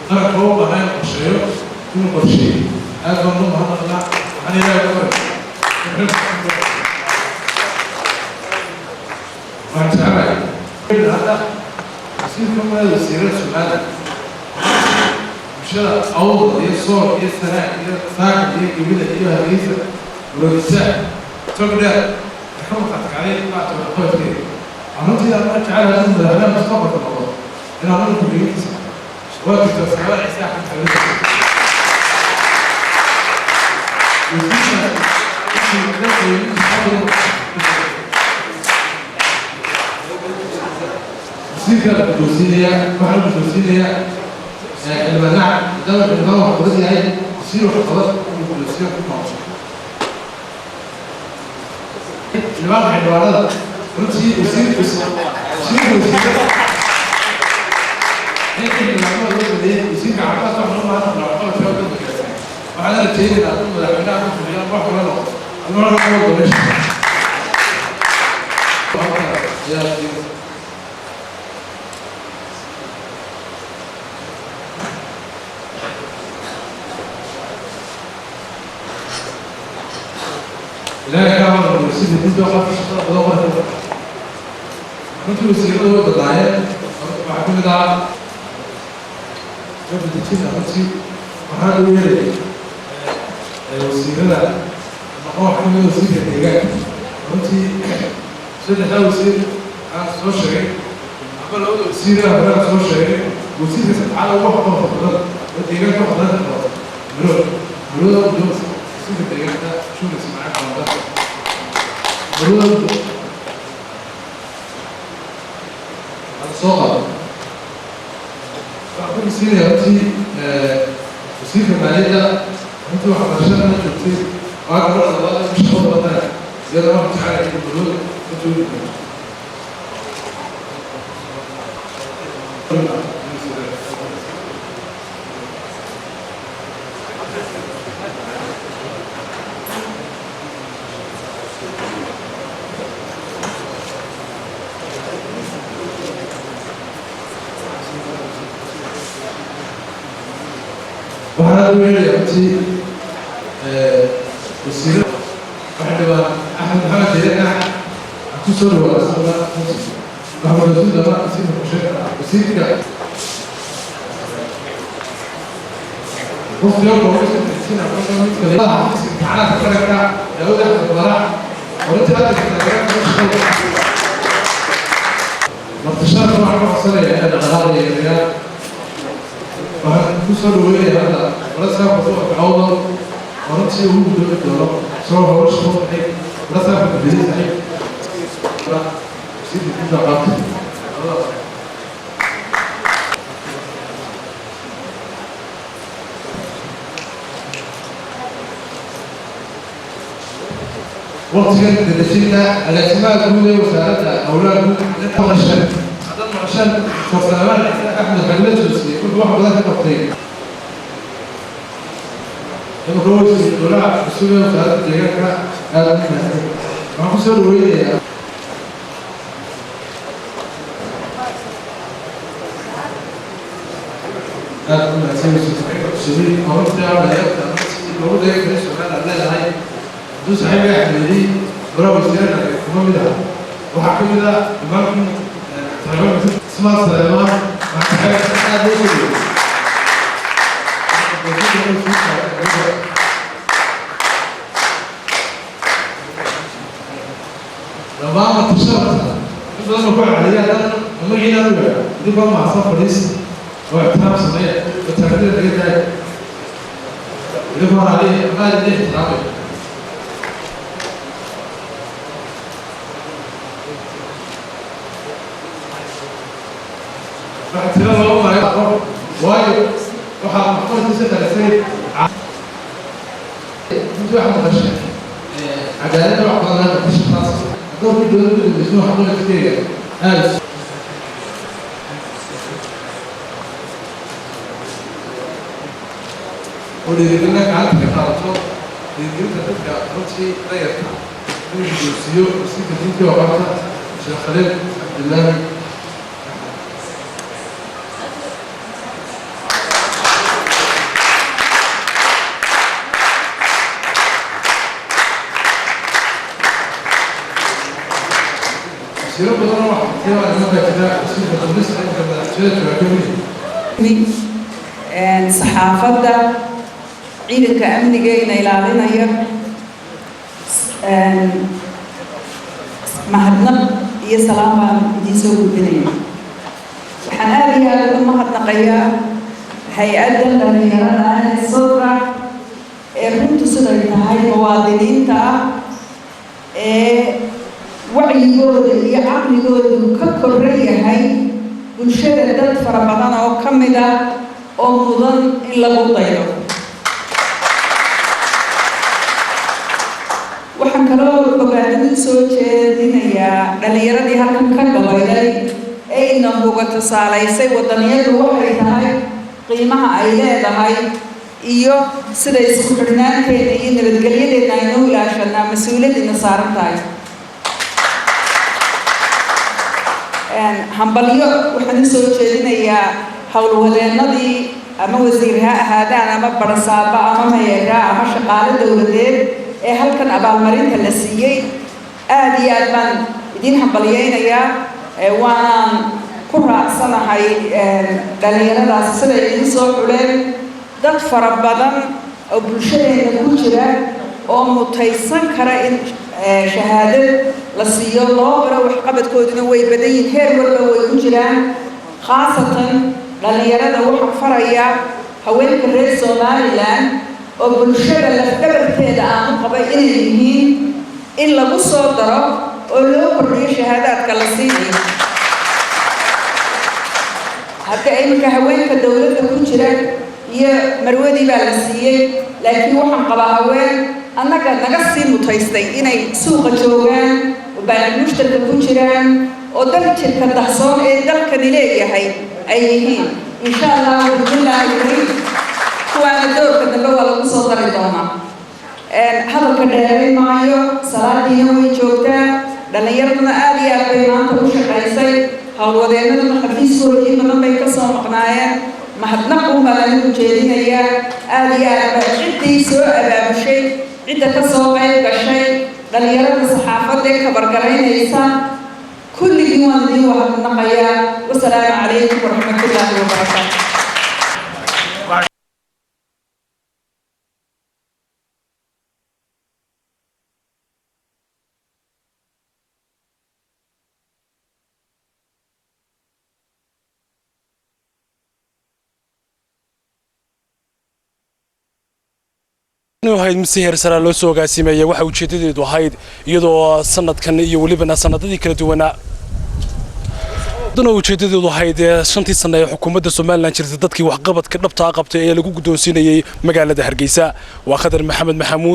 qaranka u baahan qorsheeyo inuu qorsheeyo aad baan u mahadnaqnaa waxaan ilaahay ku baray هذا يصير كم هذا السيرات سؤال مش أوضح يصور يسرع يساعد يجيبنا إياه هريسة ورسالة تقدر تحمقك عليه ما تبغى فيه أنا تيجي أنا تعال أنزل أنا مستقبل الموضوع أنا أقول لكم ليه وقت السؤال يساعد حبيبي سيرة الدوسية واحد الدوسية المناعة دولة النظام الحضرتي هي سيرة الحضارات الدوسية في مصر. الواقع الوالد نفسي وسيرة لكن الموضوع ده بديه يصير علاقات مع العلاقات في وقت الكلام. وعلى التاني ده أقول له أنا أعرف إن أنا بروح ولا لا. أنا ما أعرف ولا لا. لا كمان الوسيله دي بقى في الشغل بدور كنت الوسيله هو الضعيف مع كل ده شوف التشيل نفسي وهذا ويلي الوسيله لا ما هو حاجه وسيله تجاه انت سيده ده وسيله انا سوشيال قبل اول وسيله انا سوشيال وسيله على واحد فقط تجاه فقط مرور وسيله تجاه ده شو اسمعك مرور الصغر بعض السيرة يأتي وسيلة المالية أنت وحبشنا نجد وعلى مرة الله مش أول بطاقة زيادة واحد تعالى يجب المرور فتولي وهذا وين يأتي وسيلة واحد أحمد محمد سوري محمد رسول الله وسيدك وفي يوم هو سنة تعالى تفرق يهود أحمد الضراع ورد هذا الكلام انتشار طبعا محصلة يعني غالي الرياض وكسر وين هذا رسم بطوع بعوض ورد شيء هو بدون الدولار سواء هو شيء هو حي رسم بالبيت حي سيدي كذا قاطع وقت كانت تدشينا الاعتماد الأولى وسالتها أولاد نتمشى عشان فصلنا احنا حلت كل واحد له تفصيل لما هو الدولار السوري وسالت دقيقة هذا ما هو سوري هذا ما يسوي سوري أو بتاع لا يقدر هو ده يكفي سؤال لا هاي دوس حاجة دي برافو سيرنا كمان ده وحكي كده إمام تمام اسمع سلامة مع حاجة هذا كله لما ما تشرب كده لما بقى عليها ده لما يجي نقول دي بقى مع صف رئيس واحترام صغير بتعمل اللي جاي اللي بقى عليه ما له احترام احترام الله ما يعرف وايد وحاب محطوط تسعة الفيل انت واحد غش عدالة وعقلنا مفيش خاص دور في دول اللي اسمه حضور كتير هذا واللي يقول لك عارف كيف تعرفه اللي يقول لك تبقى رمشي غير من السيوف السيف الدين وقتها شيخ خليل عبد الله saxaafadda ciidanka amnigeena ilaalinaya mahadnaq iyo salaam baan idiin soo gudbinaya waxaan aad iyo aad uga mahadnaqayaa hay-adda dhalinyarada ee sodra ee runtu siday tahay muwaadiniinta ah ee wacyigooda iyo caqligoodu ka korran yahay bulshada dad fara badan oo ka mid ah oo mudan in lagu daydo waxaan kaloo ogaadin u soo jeedinayaa dhalinyaradii halkan ka gabayday ee inaguga tusaalaysay wadaniyadu waxay tahay qiimaha ay leedahay iyo sida isku xidhnaanteeda iyo nabadgelyadeedna aynu ilaashanaa mas-uuliyadina saaran tahay hambalyo waxaan u soo jeedinayaa howlwadeenadii ama wasiir ha ahaadaan ama barasaaba ama mayeera ama shaqaale dowladeed ee halkan abaalmarinta la siiyey aad iyo aad baan idiin hambalyeynayaa waanaan ku raacsanahay dhalinyaradaas siday idiin soo xuleen dad fara badan oo bulshadeena ku jira oo mutaysan kara in shahaadad la siiyo loo baro waxqabadkooduna way badan yihiin heer walba way ku jiraan khaasatan dhalinyarada waxaa faraya haweenka reer somaliland oo bulshada lafdhabarteeda aanu qabay inay yihiin in lagu soo daro oo loo kordhiyo shahaadaadka la siinayo hadda iminka haweenka dowladda ku jira iyo marwadii baa la siiyey laakiin waxaan qabaa haween annaga naga sii mutaystay inay suuqa joogaan oo baalig mushtarka ku jiraan oo dal jirka dahsoon ee dalkani leeyahay ay yihiin insha allah bismillaahi kariim kuwaana doorka dambe waa lagu soo dari doonaa hadalka dheerin maayo salaadiina way joogtaa dhallinyaraduna aad iyo aad bay maanta u shaqaysay howlwadeenaduna xafiiskoodii badan bay ka soo maqnaayeen mahadnaq unbaa lagu jeedinayaa aad iyo aad baa ciddii soo abaabushay cidda ka soo qayb gashay dhalinyarada saxaafadda ee kabargaraynaysa kulligiin waan idin wahadnaqayaa. Wasalaamu calaykum waraxmatullaahi wabarakaatu. ahayd mise heer sare loo soo gaasimeeyay waxa ujeedadeedu ahayd iyadoo sanadkan iyo waliba sanadadii kala duwanaa ujeedadeedu ahayd 5 sano ee xukuumadda Soomaaliland jirtay dadkii wax qabadka dhabta ah qabtay ee lagu gudoonsiinayay magaalada Hargeysa waa Khadar Maxamed Maxamuud.